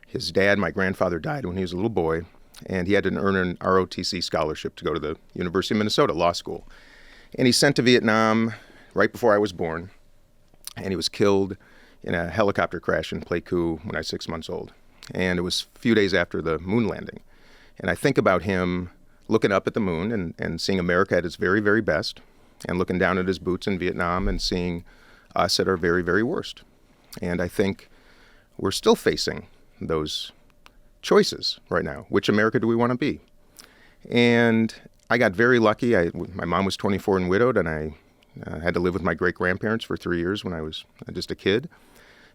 His dad, my grandfather, died when he was a little boy, and he had to earn an ROTC scholarship to go to the University of Minnesota Law School. And he's sent to Vietnam right before I was born, and he was killed in a helicopter crash in Pleiku when I was 6 months old. And it was a few days after the moon landing. And I think about him looking up at the moon and seeing America at its very, very best, and looking down at his boots in Vietnam and seeing us at our very, very worst. And I think we're still facing those choices right now. Which America do we want to be? And I got very lucky. My mom was 24 and widowed, and I had to live with my great-grandparents for 3 years when I was just a kid.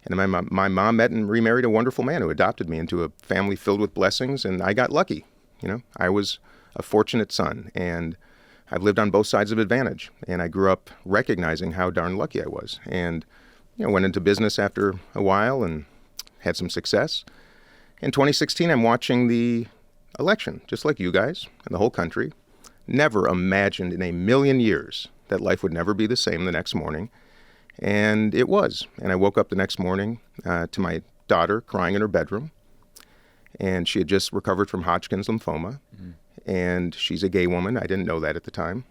And my mom met and remarried a wonderful man who adopted me into a family filled with blessings, and I got lucky. I was a fortunate son, and I've lived on both sides of advantage. And I grew up recognizing how darn lucky I was, and went into business after a while and had some success. In 2016, I'm watching the election, just like you guys and the whole country. Never imagined in a million years that life would never be the same the next morning. And it was. And I woke up the next morning to my daughter crying in her bedroom. And she had just recovered from Hodgkin's lymphoma. And she's a gay woman. I didn't know that at the time.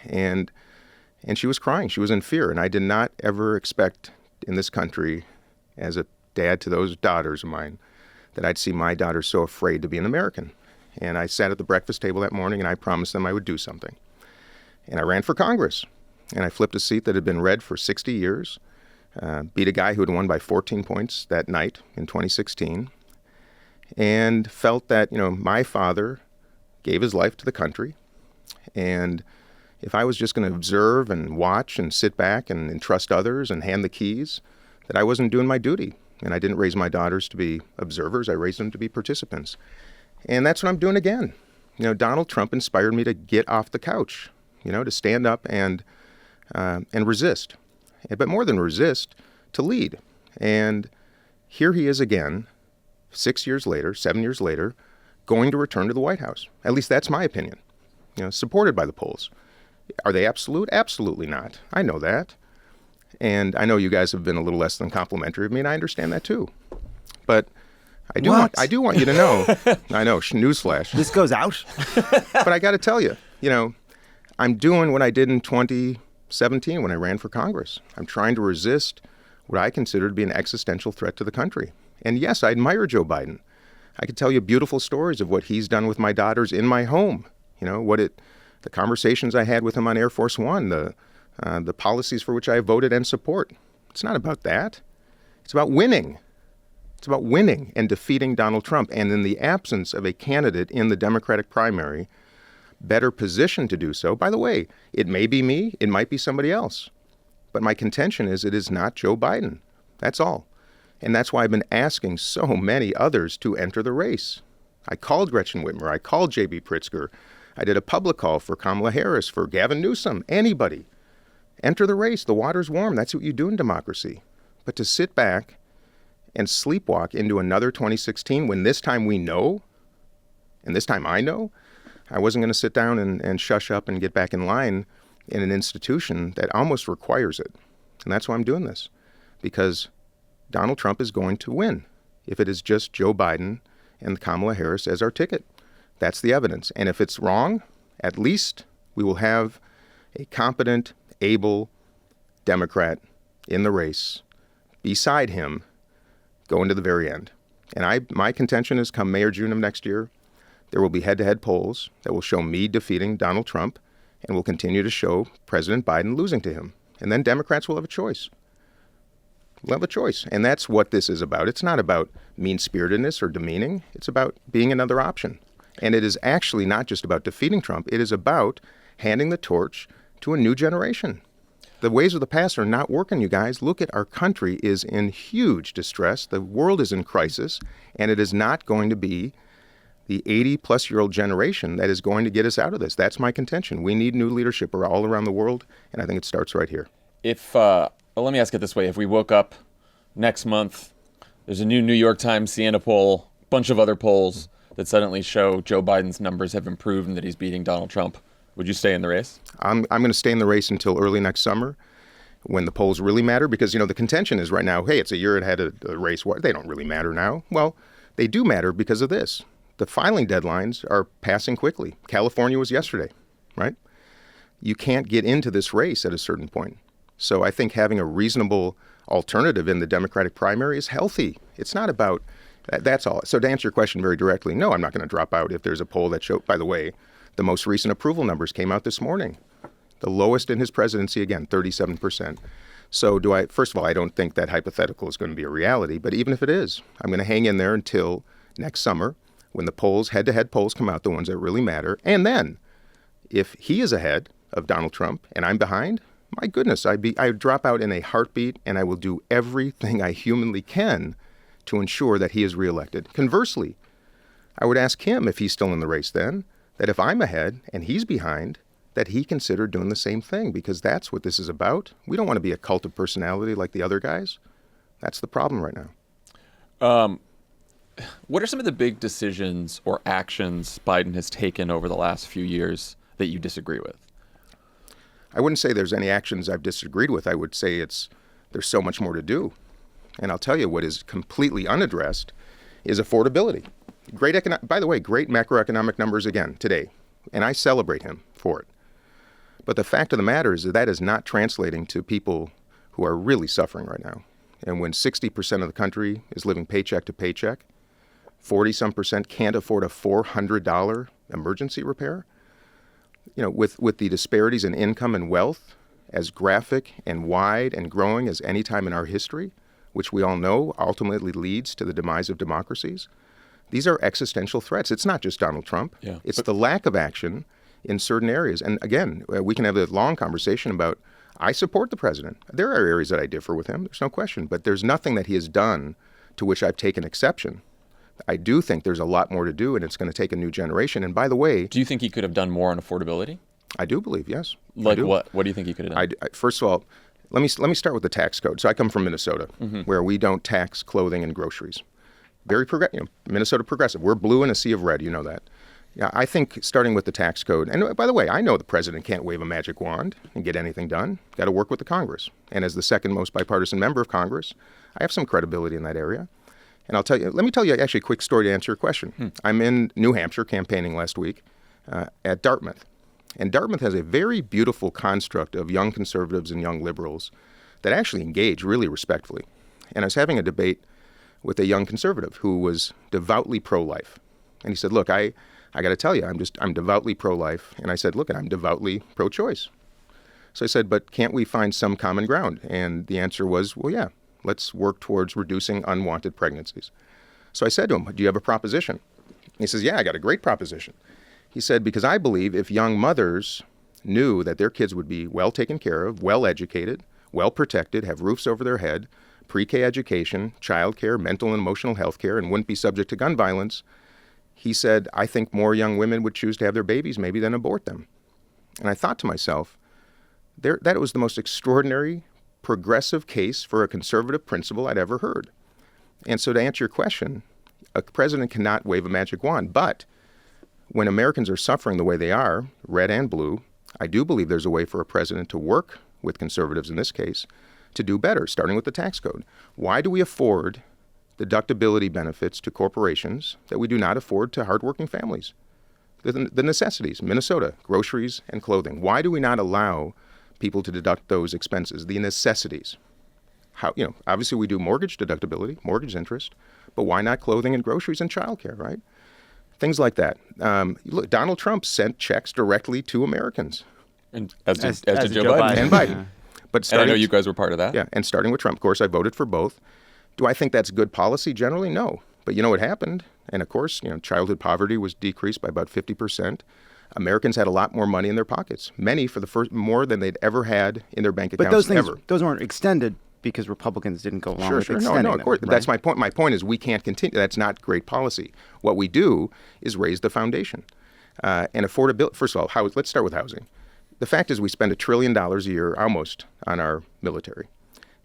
And she was crying. She was in fear. And I did not ever expect in this country, as a dad to those daughters of mine, that I'd see my daughter so afraid to be an American. And I sat at the breakfast table that morning, and I promised them I would do something. And I ran for Congress. And I flipped a seat that had been red for 60 years, beat a guy who had won by 14 points that night in 2016, and felt that, my father gave his life to the country. And if I was just going to observe and watch and sit back and entrust others and hand the keys, that I wasn't doing my duty. And I didn't raise my daughters to be observers. I raised them to be participants. And that's what I'm doing again. Donald Trump inspired me to get off the couch, to stand up and resist. But more than resist, to lead. And here he is again, 7 years later, going to return to the White House. At least that's my opinion, supported by the polls. Are they absolute? Absolutely not. I know that. And I know you guys have been a little less than complimentary of me, and I understand that too. But I do want you to know. I know, newsflash. This goes out. But I got to tell you, I'm doing what I did in 2017 when I ran for Congress. I'm trying to resist what I consider to be an existential threat to the country. And yes, I admire Joe Biden. I could tell you beautiful stories of what he's done with my daughters in my home. The conversations I had with him on Air Force One, the policies for which I voted and support. It's not about that. It's about winning. It's about winning and defeating Donald Trump. And in the absence of a candidate in the Democratic primary better positioned to do so, by the way, it may be me, it might be somebody else. But my contention is it is not Joe Biden. That's all. And that's why I've been asking so many others to enter the race. I called Gretchen Whitmer. I called J.B. Pritzker. I did a public call for Kamala Harris, for Gavin Newsom, anybody. Enter the race. The water's warm. That's what you do in democracy. But to sit back and sleepwalk into another 2016 when this time we know, and this time I know, I wasn't going to sit down and shush up and get back in line in an institution that almost requires it. And that's why I'm doing this, because Donald Trump is going to win if it is just Joe Biden and Kamala Harris as our ticket. That's the evidence. And if it's wrong, at least We will have a competent, able Democrat in the race beside him going to the very end. And my contention is come May or June of next year, there will be head-to-head polls that will show me defeating Donald Trump and will continue to show President Biden losing to him. And then Democrats will have a choice. We'll have a choice. And that's what this is about. It's not about mean-spiritedness or demeaning. It's about being another option. And it is actually not just about defeating Trump. It is about handing the torch to a new generation. The ways of the past are not working, you guys. Look at our country is in huge distress. The world is in crisis. And it is not going to be the 80-plus-year-old generation that is going to get us out of this. That's my contention. We need new leadership all around the world, and I think it starts right here. Well, let me ask it this way. If we woke up next month, there's a new New York Times Siena poll, a bunch of other polls that suddenly show Joe Biden's numbers have improved and that he's beating Donald Trump. Would you stay in the race? I'm going to stay in the race until early next summer when the polls really matter because, the contention is right now, hey, it's a year ahead of the race. They don't really matter now. Well, they do matter because of this. The filing deadlines are passing quickly. California was yesterday, right? You can't get into this race at a certain point. So I think having a reasonable alternative in the Democratic primary is healthy. It's not about, that's all. So to answer your question very directly, no, I'm not going to drop out if there's a poll that showed, by the way, the most recent approval numbers came out this morning. The lowest in his presidency, again, 37%. So first of all, I don't think that hypothetical is going to be a reality, but even if it is, I'm going to hang in there until next summer when the polls, head-to-head polls come out, the ones that really matter. And then if he is ahead of Donald Trump and I'm behind, my goodness, I would drop out in a heartbeat and I will do everything I humanly can to ensure that he is reelected. Conversely, I would ask him if he's still in the race then, that if I'm ahead and he's behind, that he consider doing the same thing because that's what this is about. We don't want to be a cult of personality like the other guys. That's the problem right now. What are some of the big decisions or actions Biden has taken over the last few years that you disagree with? I wouldn't say there's any actions I've disagreed with. I would say there's so much more to do. And I'll tell you what is completely unaddressed is affordability. By the way, great macroeconomic numbers again today. And I celebrate him for it. But the fact of the matter is that is not translating to people who are really suffering right now. And when 60% of the country is living paycheck to paycheck, 40-some% can't afford a $400 emergency repair. With the disparities in income and wealth as graphic and wide and growing as any time in our history, which we all know ultimately leads to the demise of democracies, these are existential threats. It's not just Donald Trump. Yeah. It's the lack of action in certain areas. And again, we can have a long conversation about, I support the president. There are areas that I differ with him. There's no question. But there's nothing that he has done to which I've taken exception. I do think there's a lot more to do, and it's going to take a new generation. And by the way... Do you think he could have done more on affordability? I do believe, yes. Like what? What do you think he could have done? First of all, let me start with the tax code. So I come from Minnesota, where we don't tax clothing and groceries. Very Minnesota progressive. We're blue in a sea of red. You know that. Yeah, I think starting with the tax code, and by the way, I know the president can't wave a magic wand and get anything done. Got to work with the Congress. And as the second most bipartisan member of Congress, I have some credibility in that area. And let me tell you actually a quick story to answer your question. I'm in New Hampshire campaigning last week at Dartmouth. And Dartmouth has a very beautiful construct of young conservatives and young liberals that actually engage really respectfully. And I was having a debate with a young conservative who was devoutly pro-life. And he said, look, I got to tell you, I'm devoutly pro-life. And I said, look, I'm devoutly pro-choice. So I said, but can't we find some common ground? And the answer was, well, yeah, let's work towards reducing unwanted pregnancies. So I said to him, do you have a proposition? He says, yeah, I got a great proposition. He said, because I believe if young mothers knew that their kids would be well taken care of, well educated, well protected, have roofs over their head, pre-K education, child care, mental and emotional health care, and wouldn't be subject to gun violence, he said, I think more young women would choose to have their babies maybe than abort them. And I thought to myself, that was the most extraordinary progressive case for a conservative principle I'd ever heard. And so to answer your question, a president cannot wave a magic wand. But when Americans are suffering the way they are, red and blue, I do believe there's a way for a president to work with conservatives in this case to do better, starting with the tax code. Why do we afford deductibility benefits to corporations that we do not afford to hardworking families? The necessities, Minnesota, groceries and clothing. Why do we not allow people to deduct those expenses, the necessities? How, obviously we do mortgage deductibility, mortgage interest, but why not clothing and groceries and childcare, right? Things like that. Look, Donald Trump sent checks directly to Americans. And as did Joe Biden. And Biden. But I know you guys were part of that. Yeah, and starting with Trump, of course, I voted for both. Do I think that's good policy generally? No. But you know what happened? And of course, childhood poverty was decreased by about 50%. Americans had a lot more money in their pockets. Many for the first more than they'd ever had in their bank accounts. But those things, ever. Those weren't extended because Republicans didn't go along with Sure. extending No, of course. them, right? That's my point. My point is we can't continue. That's not great policy. What we do is raise the foundation. And affordability, first of all, let's start with housing. The fact is we spend $1 trillion a year almost on our military,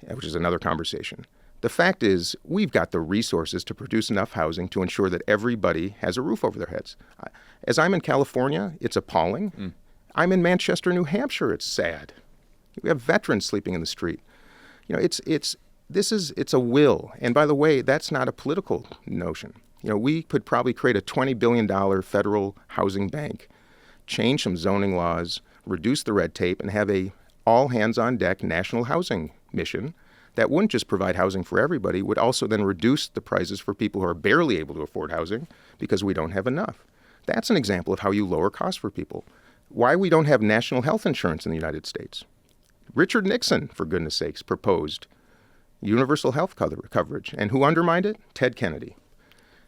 which is another conversation. The fact is we've got the resources to produce enough housing to ensure that everybody has a roof over their heads. As I'm in California, it's appalling. I'm in Manchester, New Hampshire. It's sad. We have veterans sleeping in the street. It's a will. And by the way, that's not a political notion. We could probably create a $20 billion federal housing bank, change some zoning laws, reduce the red tape, and have a all-hands-on-deck national housing mission that wouldn't just provide housing for everybody, would also then reduce the prices for people who are barely able to afford housing because we don't have enough. That's an example of how you lower costs for people. Why we don't have national health insurance in the United States. Richard Nixon, for goodness sakes, proposed universal health coverage. And who undermined it? Ted Kennedy.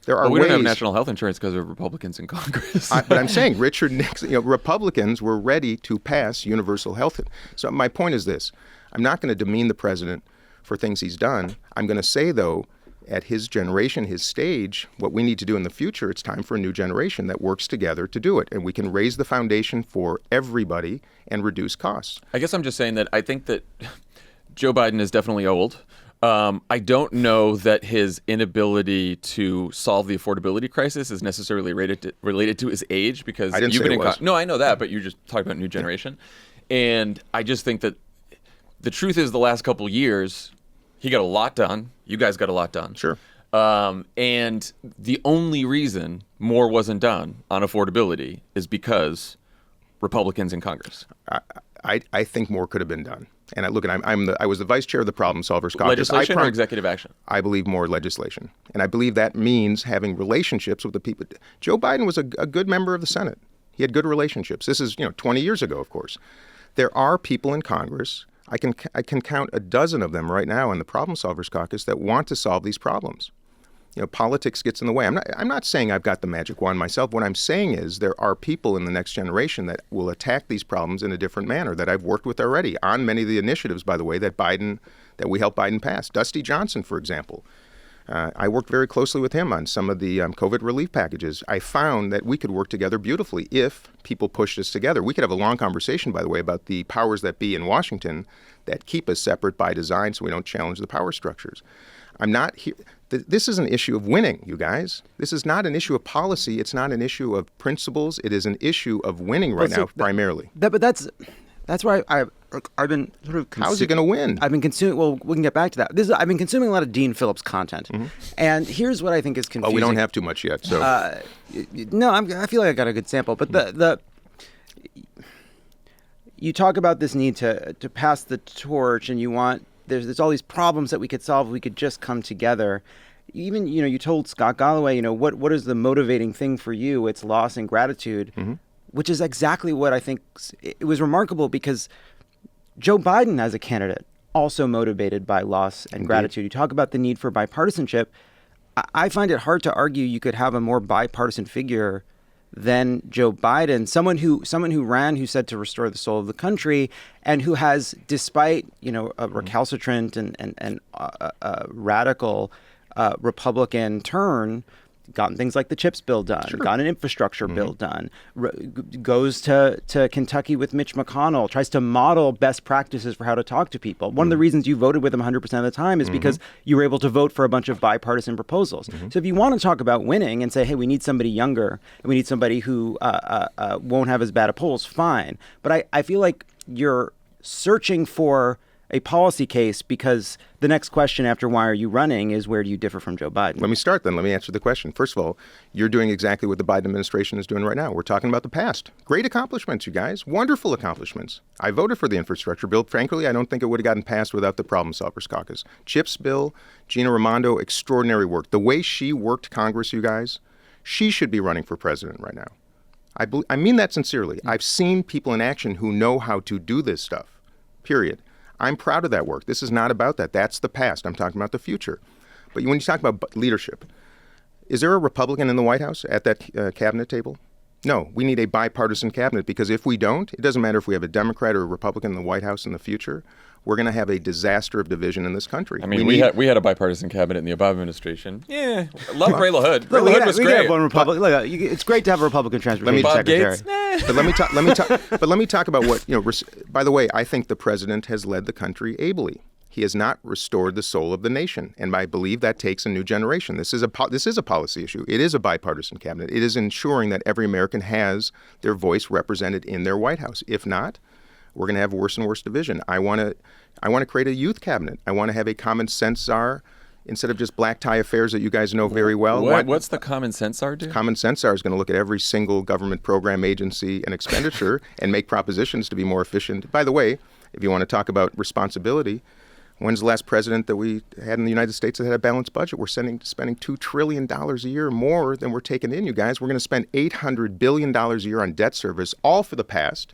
There are we ways. don't have national health insurance because of Republicans in Congress. But I'm saying Richard Nixon, Republicans were ready to pass universal health. So my point is this. I'm not going to demean the president for things he's done. I'm going to say, though, at his generation, his stage, what we need to do in the future, it's time for a new generation that works together to do it. And we can raise the foundation for everybody and reduce costs. I guess I'm just saying that I think that Joe Biden is definitely old. I don't know that his inability to solve the affordability crisis is necessarily related to his age, because I didn't you've say been it was. No, I know that, but you just talked about new generation. And I just think that the truth is the last couple years, he got a lot done. You guys got a lot done. Sure. And the only reason more wasn't done on affordability is because Republicans in Congress. I think more could have been done. And I was the vice chair of the Problem Solvers Caucus. Legislation or executive action? I believe more legislation. And I believe that means having relationships with the people. Joe Biden was a good member of the Senate. He had good relationships. This is 20 years ago, of course. There are people in Congress, I can count a dozen of them right now in the Problem Solvers Caucus, that want to solve these problems. Politics gets in the way. I'm not saying I've got the magic wand myself. What I'm saying is there are people in the next generation that will attack these problems in a different manner that I've worked with already on many of the initiatives, by the way, that we helped Biden pass. Dusty Johnson, for example. I worked very closely with him on some of the COVID relief packages. I found that we could work together beautifully if people pushed us together. We could have a long conversation, by the way, about the powers that be in Washington that keep us separate by design so we don't challenge the power structures. I'm not here. This is an issue of winning, you guys. This is not an issue of policy. It's not an issue of principles. It is an issue of winning right now, primarily. But that's why I've been sort of. How is he going to win? I've been consuming. Well, we can get back to that. I've been consuming a lot of Dean Phillips content, and here's what I think is confusing. Oh, we don't have too much yet. So no, I feel like I got a good sample. But you talk about this need to pass the torch, and you want. There's all these problems that we could solve if we could just come together. Even, you told Scott Galloway, what is the motivating thing for you? It's loss and gratitude, which is exactly what I think. It was remarkable because Joe Biden as a candidate also motivated by loss and gratitude. You talk about the need for bipartisanship. I find it hard to argue you could have a more bipartisan figure than Joe Biden, someone who ran, who said to restore the soul of the country, and who has, despite a recalcitrant and radical Republican turn, gotten things like the CHIPS bill done, gotten an infrastructure bill done, goes to Kentucky with Mitch McConnell, tries to model best practices for how to talk to people. One of the reasons you voted with him 100% of the time is because you were able to vote for a bunch of bipartisan proposals. So if you want to talk about winning and say, hey, we need somebody younger, and we need somebody who won't have as bad a polls, fine. But I feel like you're searching for a policy case, because the next question after why are you running is where do you differ from Joe Biden? Let me start then. Let me answer the question. First of all, you're doing exactly what the Biden administration is doing right now. We're talking about the past. Great accomplishments, you guys. Wonderful accomplishments. I voted for the infrastructure bill. Frankly, I don't think it would have gotten passed without the Problem Solvers Caucus. Chip's bill, Gina Raimondo, extraordinary work. The way she worked Congress, you guys, she should be running for president right now. I mean that sincerely. I've seen people in action who know how to do this stuff, period. I'm proud of that work. This is not about that. That's the past. I'm talking about the future. But when you talk about leadership, is there a Republican in the White House at that cabinet table? No, we need a bipartisan cabinet, because if we don't, it doesn't matter if we have a Democrat or a Republican in the White House in the future, we're going to have a disaster of division in this country. I mean, we had a bipartisan cabinet in the Obama administration. Yeah, love Ray LaHood. Ray LaHood was we great. Have one Republican. Look, it's great to have a Republican transportation Bob secretary. Gates? But let me talk about what, by the way, I think the president has led the country ably. He has not restored the soul of the nation, and I believe that takes a new generation. This is a policy issue. It is a bipartisan cabinet. It is ensuring that every American has their voice represented in their White House. If not, we're going to have worse and worse division. I want to create a youth cabinet. I want to have a common sense czar instead of just black tie affairs that you guys know very well. What's the common sense czar do? Common sense czar is going to look at every single government program, agency, and expenditure and make propositions to be more efficient. By the way, if you want to talk about responsibility, when's the last president that we had in the United States that had a balanced budget? We're spending $2 trillion a year more than we're taking in, you guys. We're going to spend $800 billion a year on debt service, all for the past.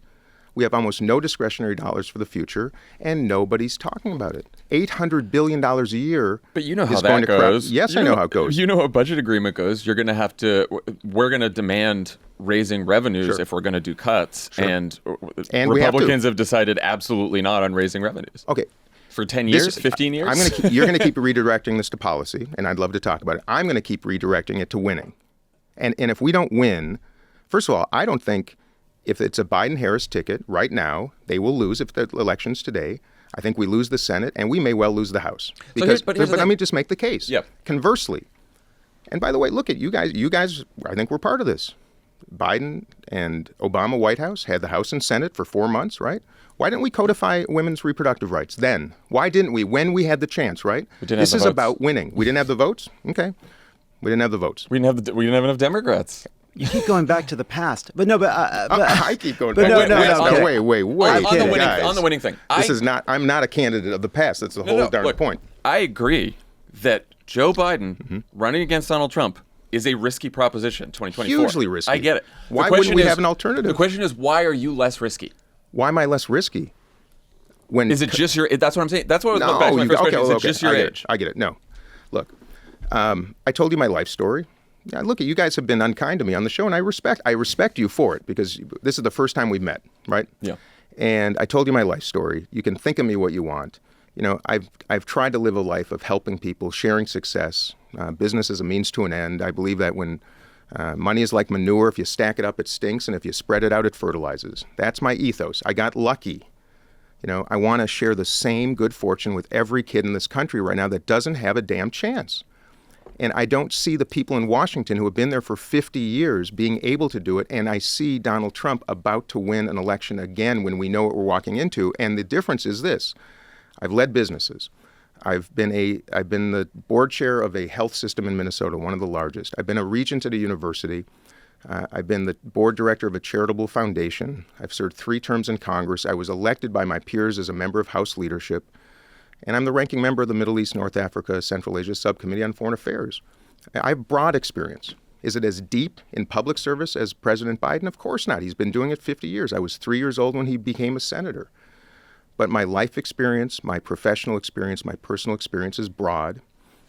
We have almost no discretionary dollars for the future, and nobody's talking about it. $800 billion a year. But you know how that goes. Yes, I know how it goes. You know how a budget agreement goes. We're going to demand raising revenues if we're going to do cuts. Sure. And Republicans have decided absolutely not on raising revenues. Okay. For 10 years, 15 years? You're going to keep redirecting this to policy, and I'd love to talk about it. I'm going to keep redirecting it to winning. And if we don't win, first of all, I don't think if it's a Biden-Harris ticket right now, they will lose if the election's today. I think we lose the Senate, and we may well lose the House. But let me just make the case. Yep. Conversely, and by the way, look at you guys, I think we're part of this. Biden and Obama White House had the House and Senate for 4 months, right? Why didn't we codify women's reproductive rights then? Why didn't we? When we had the chance, right? This is about winning. We didn't have the votes? Okay. We didn't have the votes. We didn't have enough Democrats. You keep going back to the past, but I keep going back. Okay. Wait. On the winning thing. I'm not a candidate of the past. That's the whole darn point. I agree that Joe Biden running against Donald Trump is a risky proposition, 2024. Hugely risky. I get it. Why wouldn't we have an alternative? The question is, why are you less risky? Why am I less risky? Is it just your? That's what I'm saying. That's what. No, back to my first question. Is it just your age? I get it. No, look, I told you my life story. Now, look, you guys have been unkind to me on the show, and I respect you for it, because this is the first time we've met, right? Yeah. And I told you my life story. You can think of me what you want. I've tried to live a life of helping people, sharing success. Business is a means to an end. I believe that when money is like manure, if you stack it up, it stinks, and if you spread it out, it fertilizes. That's my ethos. I got lucky. I want to share the same good fortune with every kid in this country right now that doesn't have a damn chance. And I don't see the people in Washington who have been there for 50 years being able to do it. And I see Donald Trump about to win an election again when we know what we're walking into. And the difference is this. I've led businesses. I've been the board chair of a health system in Minnesota, one of the largest. I've been a regent at a university. I've been the board director of a charitable foundation. I've served 3 terms in Congress. I was elected by my peers as a member of House leadership. And I'm the ranking member of the Middle East, North Africa, Central Asia Subcommittee on Foreign Affairs. I have broad experience. Is it as deep in public service as President Biden? Of course not. He's been doing it 50 years. I was 3 years old when he became a senator. But my life experience, my professional experience, my personal experience is broad.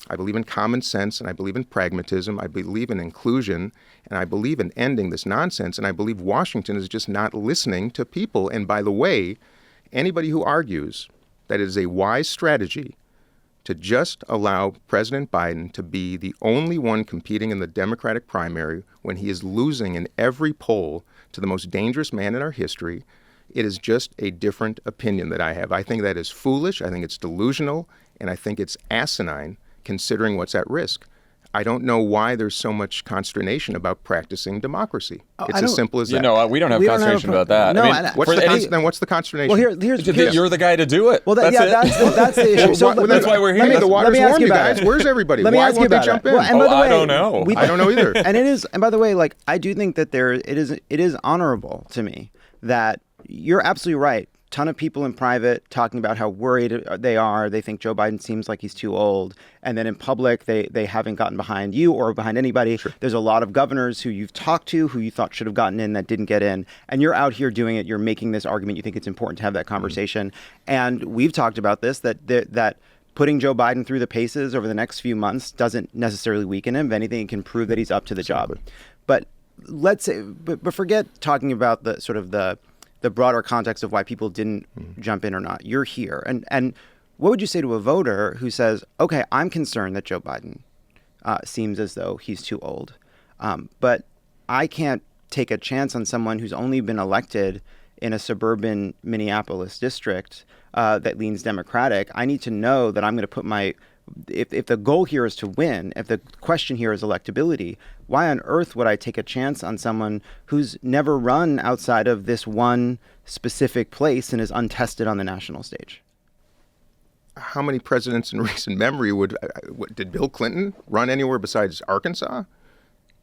I believe in common sense, and I believe in pragmatism. I believe in inclusion, and I believe in ending this nonsense. And I believe Washington is just not listening to people. And by the way, anybody who argues that it is a wise strategy to just allow President Biden to be the only one competing in the Democratic primary when he is losing in every poll to the most dangerous man in our history, it is just a different opinion that I have. I think that is foolish. I think it's delusional, and I think it's asinine considering what's at risk. I don't know why there's so much consternation about practicing democracy. It's as simple as that. You know, we don't have consternation about that. No, I mean, then what's the consternation? Well, here's you're the guy to do it. Well, that's it. that's the issue. That's why we're here. The water's warm, you about guys. Where's everybody? Let me Why ask you won't they about jump it. in? Well, and by the way, I don't know. I don't know either. And by the way, like, I do think that it is honorable to me that you're absolutely right. Ton of people in private talking about how worried they are. They think Joe Biden seems like he's too old. And then in public, they haven't gotten behind you or behind anybody. Sure. There's a lot of governors who you've talked to who you thought should have gotten in that didn't get in. And you're out here doing it. You're making this argument. You think it's important to have that conversation. And we've talked about this, that putting Joe Biden through the paces over the next few months doesn't necessarily weaken him. If anything, it can prove that he's up to the job. But let's say, but forget talking about the sort of the broader context of why people didn't jump in or not. You're here. And what would you say to a voter who says, okay, I'm concerned that Joe Biden seems as though he's too old, but I can't take a chance on someone who's only been elected in a suburban Minneapolis district that leans Democratic. I need to know that I'm going to put if the goal here is to win, if the question here is electability, why on earth would I take a chance on someone who's never run outside of this one specific place and is untested on the national stage? How many presidents in recent memory did Bill Clinton run anywhere besides Arkansas?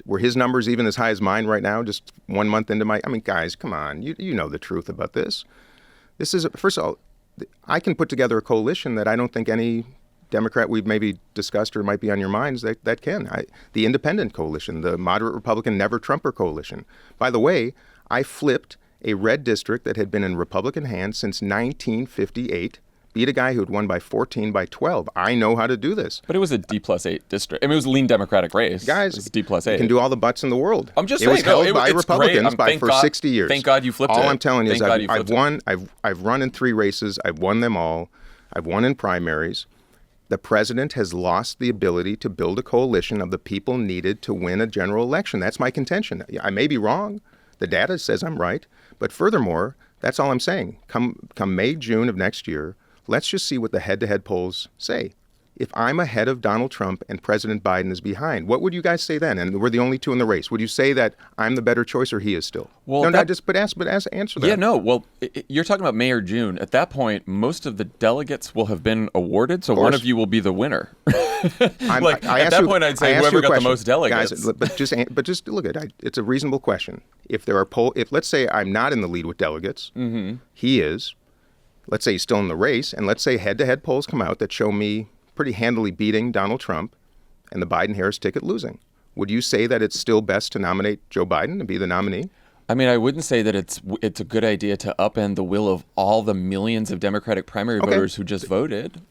Were his numbers even as high as mine right now, just 1 month into I mean, guys, come on. You know the truth about this. This is, first of all, I can put together a coalition that I don't think any Democrat we've maybe discussed or might be on your minds that can. The independent coalition, the moderate Republican Never Trumper coalition. By the way, I flipped a red district that had been in Republican hands since 1958, beat a guy who had won by 14 by 12. I know how to do this. But it was a D+8 district. I mean, it was a lean Democratic race. Guys, it's D+8. You can do all the butts in the world. I'm just it saying. Was held by Republicans for 60 years. Thank God you flipped it. All I'm telling you is I've won. I've run in 3 races. I've won them all. I've won in primaries. The president has lost the ability to build a coalition of the people needed to win a general election. That's my contention. I may be wrong. The data says I'm right. But furthermore, that's all I'm saying. Come May, June of next year, let's just see what the head-to-head polls say. If I'm ahead of Donald Trump and President Biden is behind, what would you guys say then? And we're the only 2 in the race. Would you say that I'm the better choice or he is still? Well, answer that. Yeah, no. Well, you're talking about May or June. At that point, most of the delegates will have been awarded, so one of you will be the winner. At that point, I'd say whoever got the most delegates. Guys, but just look at it. It's a reasonable question. If let's say I'm not in the lead with delegates, he is. Let's say he's still in the race, and let's say head-to-head polls come out that show me pretty handily beating Donald Trump and the Biden-Harris ticket losing. Would you say that it's still best to nominate Joe Biden to be the nominee? I mean, I wouldn't say that it's a good idea to upend the will of all the millions of Democratic primary voters who just voted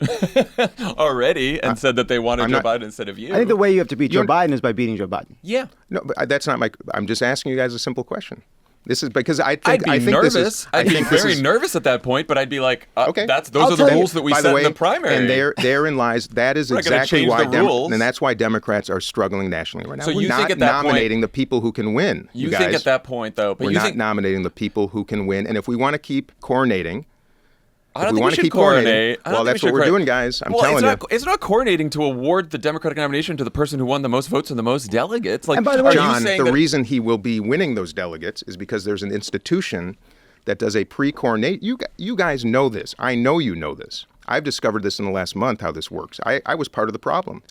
already and said that they wanted Joe Biden instead of you. I think the way you have to beat Joe Biden is by beating Joe Biden. Yeah. No, but that's not I'm just asking you guys a simple question. This is because I'd be nervous. I'd be very nervous at that point, but I'd be like, okay, those are the rules that we set in the primary. And therein lies, that is exactly why, and that's why Democrats are struggling nationally right now. So we're not nominating the people who can win. You think at that point, though, but we're not nominating the people who can win. And if we want to keep coronating, I don't think we should coordinate. Well, that's what we're doing, guys. I'm telling you. It's not coordinating to award the Democratic nomination to the person who won the most votes and the most delegates. And by the way, John, the reason he will be winning those delegates is because there's an institution that does a pre-coordinate. You guys know this. I know you know this. I've discovered this in the last month, how this works. I was part of the problem.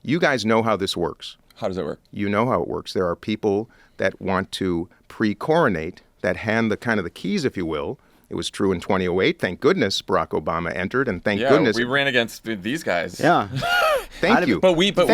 You guys know how this works. How does it work? You know how it works. There are people that want to pre-coordinate, that hand the keys, if you will. It was true in 2008. Thank goodness Barack Obama entered, and thank goodness we ran against these guys. Yeah. Thank you. But we spent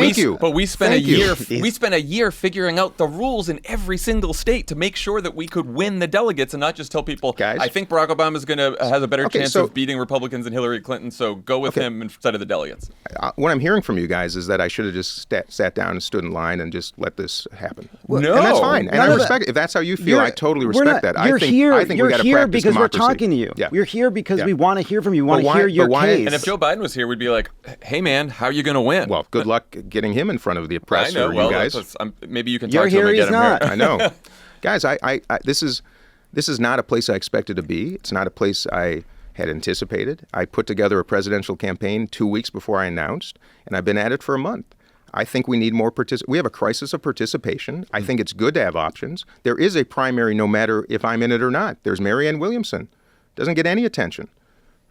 a year. We spent a year figuring out the rules in every single state to make sure that we could win the delegates and not just tell people, guys, I think Barack Obama has a better chance of beating Republicans than Hillary Clinton, so go with him instead of the delegates. What I'm hearing from you guys is that I should have just sat down and stood in line and just let this happen. No, and that's fine. And I respect it. If that's how you feel, I totally respect that. I think we got to practice because democracy. We're talking to you. Yeah. We're here because we want to hear from you. We want to hear your case. And if Joe Biden was here, we'd be like, hey, man, how are you going to win? Well, good luck getting him in front of the press. I know. You guys. Maybe you can talk to him and get him here. I know. Guys, this is not a place I expected to be. It's not a place I had anticipated. I put together a presidential campaign 2 weeks before I announced, and I've been at it for a month. I think we need more we have a crisis of participation. I think it's good to have options. There is a primary no matter if I'm in it or not. There's Marianne Williamson. Doesn't get any attention,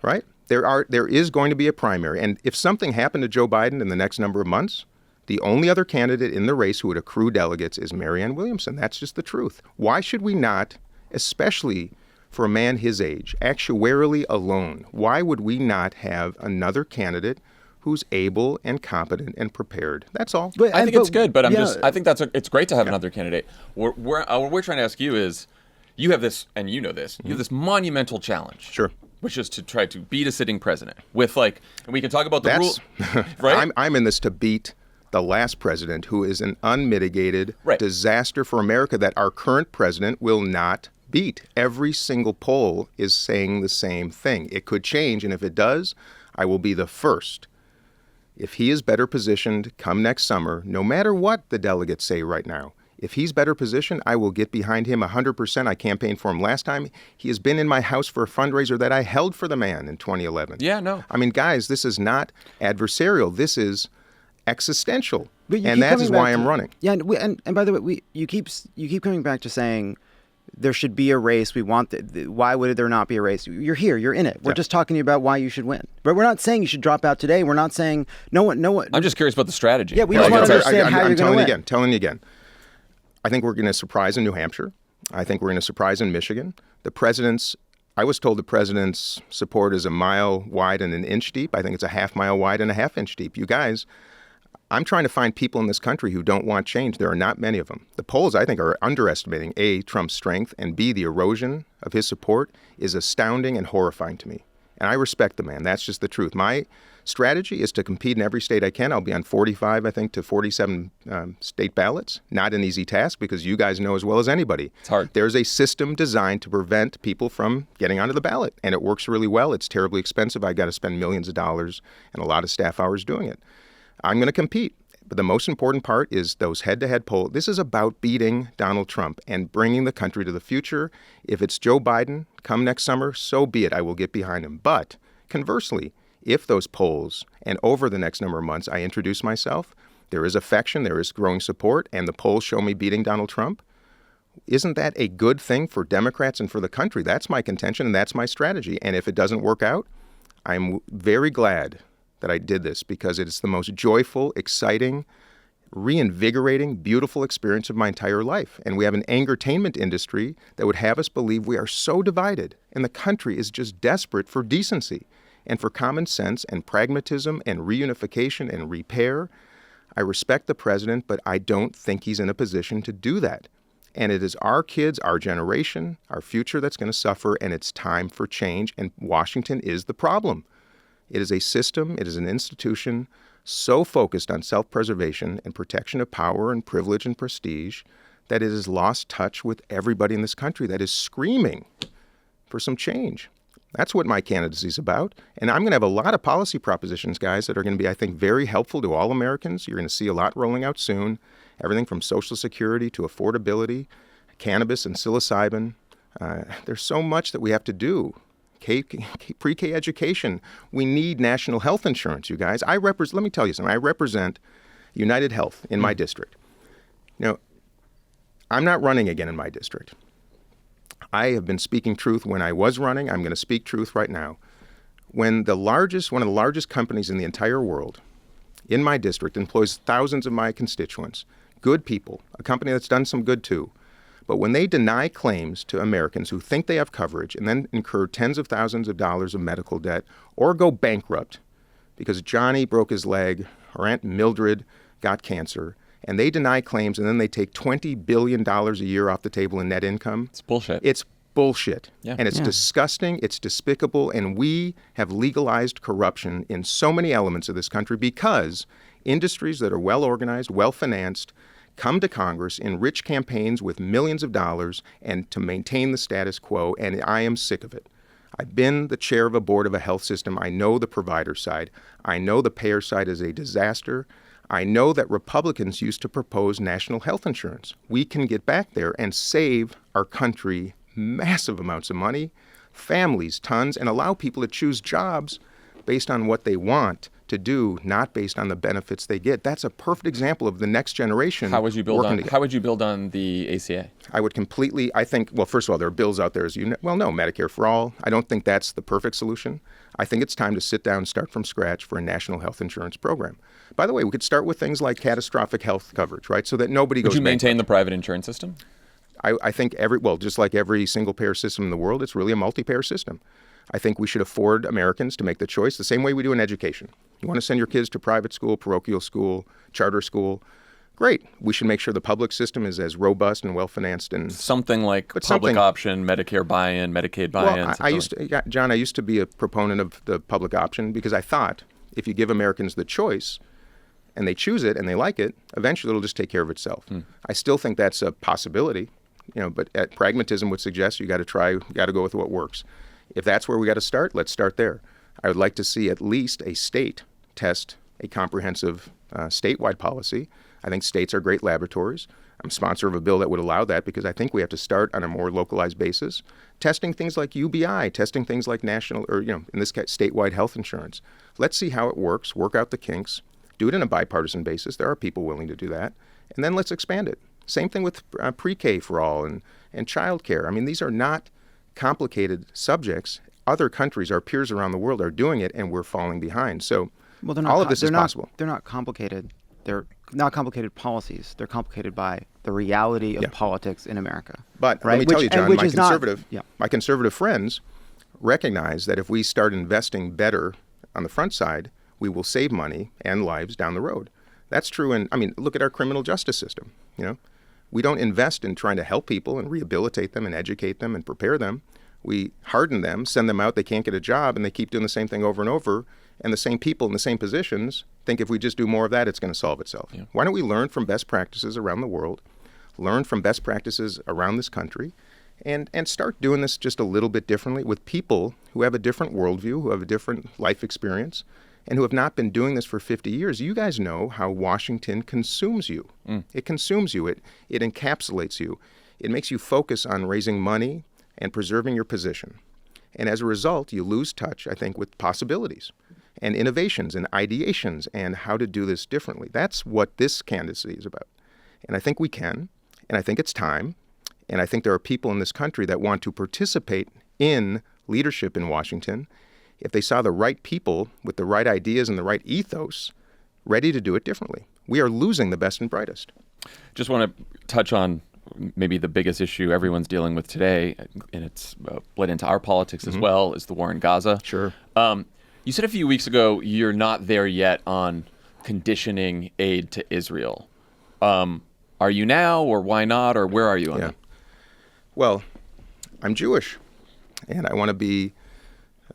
right? There is going to be a primary. And if something happened to Joe Biden in the next number of months, the only other candidate in the race who would accrue delegates is Marianne Williamson. That's just the truth. Why should we not, especially for a man his age, actuarially alone, why would we not have another candidate who's able and competent and prepared? That's all. I think it's good, but I think it's great to have another candidate. What we're trying to ask you is, you have this, and you know this, you have this monumental challenge. Sure. Which is to try to beat a sitting president with and we can talk about the rule, right? I'm in this to beat the last president, who is an unmitigated disaster for America that our current president will not beat. Every single poll is saying the same thing. It could change, and if it does, I will be the first. If he is better positioned come next summer, no matter what the delegates say right now, if he's better positioned, I will get behind him 100%. I campaigned for him last time. He has been in my house for a fundraiser that I held for the man in 2011. Yeah, no. I mean, guys, this is not adversarial. This is existential. And that is why I'm running. Yeah, and by the way, you keep coming back to saying there should be a race. We want why would there not be a race? You're here. You're in it. We're just talking about why you should win. But we're not saying you should drop out today. We're not saying no one. I'm just curious about the strategy. Yeah, we just want to understand how you're going to win. Telling you again. I think we're going to surprise in New Hampshire. I think we're going to surprise in Michigan. I was told the president's support is a mile wide and an inch deep. I think it's a half mile wide and a half inch deep. You guys, I'm trying to find people in this country who don't want change. There are not many of them. The polls, I think, are underestimating, A, Trump's strength, and B, the erosion of his support is astounding and horrifying to me. And I respect the man. That's just the truth. My strategy is to compete in every state I can. I'll be on 45, I think, to 47 state ballots. Not an easy task because you guys know as well as anybody. It's hard. There's a system designed to prevent people from getting onto the ballot, and it works really well. It's terribly expensive. I got to spend millions of dollars and a lot of staff hours doing it. I'm going to compete. But the most important part is those head-to-head polls. This is about beating Donald Trump and bringing the country to the future. If it's Joe Biden come next summer, so be it. I will get behind him. But conversely, if those polls and over the next number of months I introduce myself, there is affection, there is growing support, and the polls show me beating Donald Trump, isn't that a good thing for Democrats and for the country? That's my contention and that's my strategy. And if it doesn't work out, I'm very glad that I did this because it's the most joyful, exciting, reinvigorating, beautiful experience of my entire life. And we have an angertainment industry that would have us believe we are so divided and the country is just desperate for decency and for common sense and pragmatism and reunification and repair. I respect the president, but I don't think he's in a position to do that. And it is our kids, our generation, our future that's going to suffer, and it's time for change. And Washington is the problem. It is a system, it is an institution so focused on self-preservation and protection of power and privilege and prestige that it has lost touch with everybody in this country that is screaming for some change. That's what my candidacy is about. And I'm going to have a lot of policy propositions, guys, that are going to be, I think, very helpful to all Americans. You're going to see a lot rolling out soon. Everything from Social Security to affordability, cannabis and psilocybin. There's so much that we have to do. Pre-K education. We need national health insurance, you guys. Let me tell you something. I represent United Health in my district. I'm not running again in my district. I have been speaking truth when I was running. I'm going to speak truth right now. When one of the largest companies in the entire world in my district employs thousands of my constituents, good people, a company that's done some good too, but when they deny claims to Americans who think they have coverage and then incur tens of thousands of dollars of medical debt or go bankrupt because Johnny broke his leg or Aunt Mildred got cancer, and they deny claims and then they take $20 billion a year off the table in net income. It's bullshit. It's bullshit. Yeah. And it's disgusting. It's despicable. And we have legalized corruption in so many elements of this country because industries that are well organized, well financed, come to Congress in rich campaigns with millions of dollars and to maintain the status quo, and I am sick of it. I've been the chair of a board of a health system. I know the provider side. I know the payer side is a disaster. I know that Republicans used to propose national health insurance. We can get back there and save our country massive amounts of money, families tons, and allow people to choose jobs based on what they want, to do, not based on the benefits they get. That's a perfect example of the next generation. How would you build working on? How would you build on the ACA? I would completely. I think. Well, first of all, there are bills out there, as you know. Well, no, Medicare for all. I don't think that's the perfect solution. I think it's time to sit down and start from scratch for a national health insurance program. By the way, we could start with things like catastrophic health coverage, right? So that nobody goes. Would you maintain bankrupt. the private insurance system? I think just like every single-payer system in the world, it's really a multi-payer system. I think we should afford Americans to make the choice the same way we do in education. You want to send your kids to private school, parochial school, charter school, great. We should make sure the public system is as robust and well-financed and something like public option, Medicare buy-in, Medicaid buy-in. Well, I used to be a proponent of the public option because I thought if you give Americans the choice and they choose it and they like it, eventually it'll just take care of itself. I still think that's a possibility, but pragmatism would suggest you got to go with what works. If that's where we got to start, let's start there. I would like to see at least a state test a comprehensive statewide policy. I think states are great laboratories. I'm a sponsor of a bill that would allow that because I think we have to start on a more localized basis, testing things like UBI, testing things like national or, in this case, statewide health insurance. Let's see how it works, work out the kinks, do it on a bipartisan basis. There are people willing to do that. And then let's expand it. Same thing with pre-K for all and child care. I mean, these are not complicated subjects. Other countries, our peers around the world, are doing it, and we're falling behind. So all of this is possible. They're not complicated. They're not complicated policies. They're complicated by the reality of politics in America. But right? let me tell you, John, my not, conservative friends recognize that if we start investing better on the front side, we will save money and lives down the road. That's true. And look at our criminal justice system. We don't invest in trying to help people and rehabilitate them and educate them and prepare them. We harden them, send them out, they can't get a job, and they keep doing the same thing over and over. And the same people in the same positions think if we just do more of that, it's going to solve itself. Yeah. Why don't we learn from best practices around the world, learn from best practices around this country, and start doing this just a little bit differently with people who have a different worldview, who have a different life experience, and who have not been doing this for 50 years. You guys know how Washington consumes you. It consumes you. It encapsulates you. It makes you focus on raising money and preserving your position. And as a result, you lose touch, I think, with possibilities and innovations and ideations and how to do this differently. That's what this candidacy is about. And I think we can, and I think it's time, and I think there are people in this country that want to participate in leadership in Washington if they saw the right people with the right ideas and the right ethos ready to do it differently. We are losing the best and brightest. Just want to touch on maybe the biggest issue everyone's dealing with today, and it's bled into our politics as well, is the war in Gaza. Sure. You said a few weeks ago you're not there yet on conditioning aid to Israel. Are you now, or why not, or where are you on that? Well, I'm Jewish, and I want to be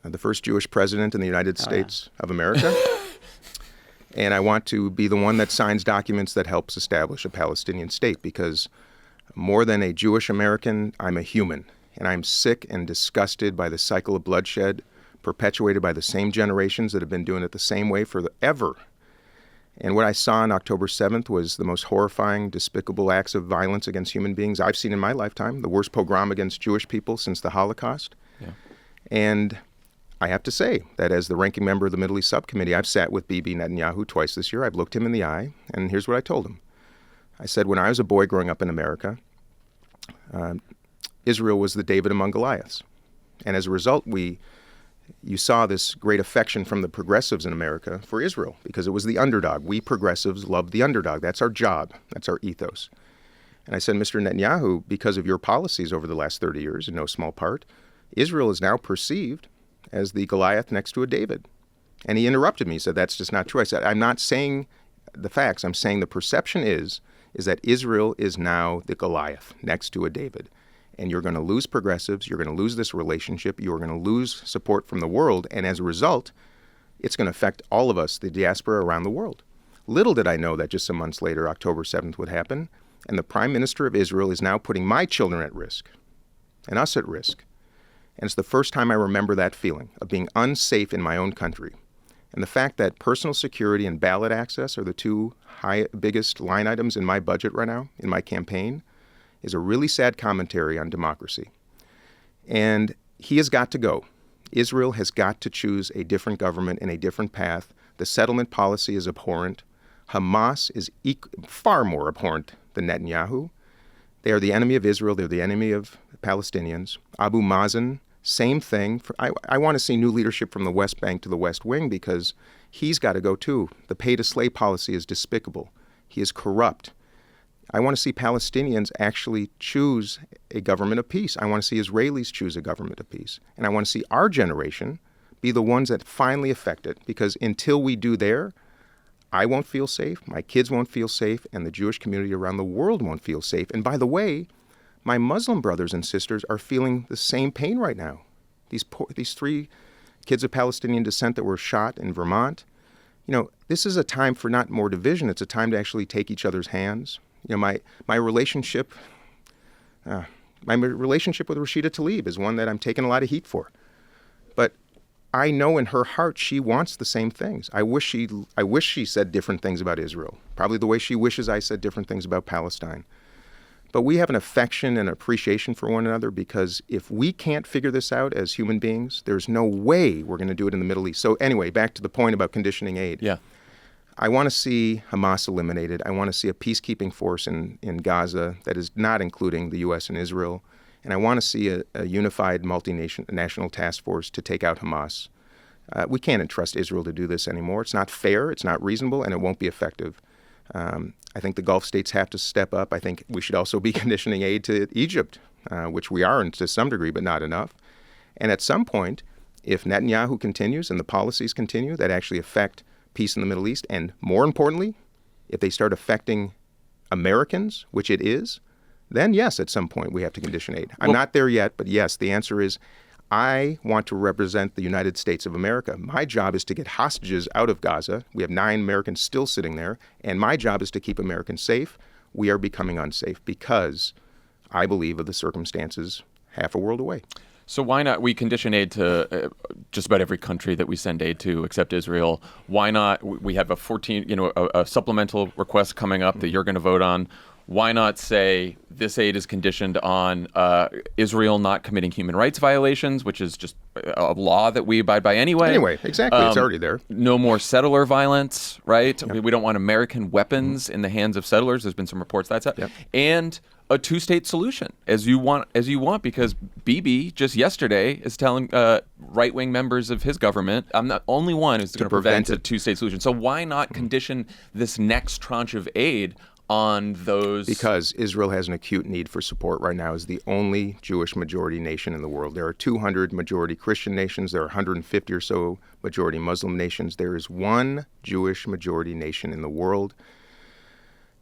the first Jewish president in the United States of America. And I want to be the one that signs documents that helps establish a Palestinian state, because more than a Jewish American, I'm a human. And I'm sick and disgusted by the cycle of bloodshed perpetuated by the same generations that have been doing it the same way forever. And what I saw on October 7th was the most horrifying, despicable acts of violence against human beings I've seen in my lifetime, the worst pogrom against Jewish people since the Holocaust. Yeah. And I have to say that as the ranking member of the Middle East Subcommittee, I've sat with Bibi Netanyahu twice this year. I've looked him in the eye, and here's what I told him. I said, when I was a boy growing up in America, Israel was the David among Goliaths. And as a result, you saw this great affection from the progressives in America for Israel, because it was the underdog. We progressives love the underdog. That's our job. That's our ethos. And I said, Mr. Netanyahu, because of your policies over the last 30 years, in no small part, Israel is now perceived as the Goliath next to a David. And he interrupted me. He said, that's just not true. I said, I'm not saying the facts. I'm saying the perception is that Israel is now the Goliath next to a David. And you're going to lose progressives. You're going to lose this relationship. You're going to lose support from the world. And as a result, it's going to affect all of us, the diaspora around the world. Little did I know that just some months later, October 7th would happen. And the Prime Minister of Israel is now putting my children at risk and us at risk. And it's the first time I remember that feeling of being unsafe in my own country. And the fact that personal security and ballot access are the two biggest line items in my budget right now, in my campaign, is a really sad commentary on democracy. And he has got to go. Israel has got to choose a different government and a different path The settlement policy is abhorrent. Hamas is far more abhorrent than Netanyahu. They are the enemy of Israel. They're the enemy of Palestinians. Abu Mazen, same thing. I want to see new leadership from the West Bank to the West Wing because he's got to go too. The pay-to-slay policy is despicable. He is corrupt. I want to see Palestinians actually choose a government of peace. I want to see Israelis choose a government of peace. And I want to see our generation be the ones that finally affect it, because until we do there, I won't feel safe, my kids won't feel safe, and the Jewish community around the world won't feel safe. And by the way, my Muslim brothers and sisters are feeling the same pain right now. These 3 kids of Palestinian descent that were shot in Vermont. This is a time for not more division. It's a time to actually take each other's hands. My relationship with Rashida Tlaib is one that I'm taking a lot of heat for. But I know in her heart she wants the same things. I wish she said different things about Israel, probably the way she wishes I said different things about Palestine. But we have an affection and appreciation for one another, because if we can't figure this out as human beings, there's no way we're going to do it in the Middle East. So anyway, back to the point about conditioning aid. Yeah. I want to see Hamas eliminated. I want to see a peacekeeping force in Gaza that is not including the U.S. and Israel. And I want to see a unified multinational task force to take out Hamas. We can't entrust Israel to do this anymore. It's not fair, it's not reasonable, and it won't be effective. I think the Gulf states have to step up. I think we should also be conditioning aid to Egypt, which we are to some degree, but not enough. And at some point, if Netanyahu continues and the policies continue that actually affect peace in the Middle East, and more importantly, if they start affecting Americans, which it is, then yes, at some point we have to condition aid. I'm not there yet, but yes, the answer is I want to represent the United States of America. My job is to get hostages out of Gaza. We have 9 Americans still sitting there, and my job is to keep Americans safe. We are becoming unsafe because I believe of the circumstances half a world away. So why not? We condition aid to just about every country that we send aid to, except Israel. Why not? We have a supplemental request coming up that you're going to vote on. Why not say this aid is conditioned on Israel not committing human rights violations, which is just a law that we abide by anyway? Anyway, exactly. It's already there. No more settler violence, right? Yep. We don't want American weapons in the hands of settlers. There's been some reports that's up. Yep. And a 2-state solution, as you want, because Bibi just yesterday is telling right-wing members of his government, I'm the only one who's going to prevent a 2-state solution. So why not condition this next tranche of aid on those? Because Israel has an acute need for support right now as the only Jewish majority nation in the world. There are 200 majority Christian nations. There are 150 or so majority Muslim nations. There is one Jewish majority nation in the world.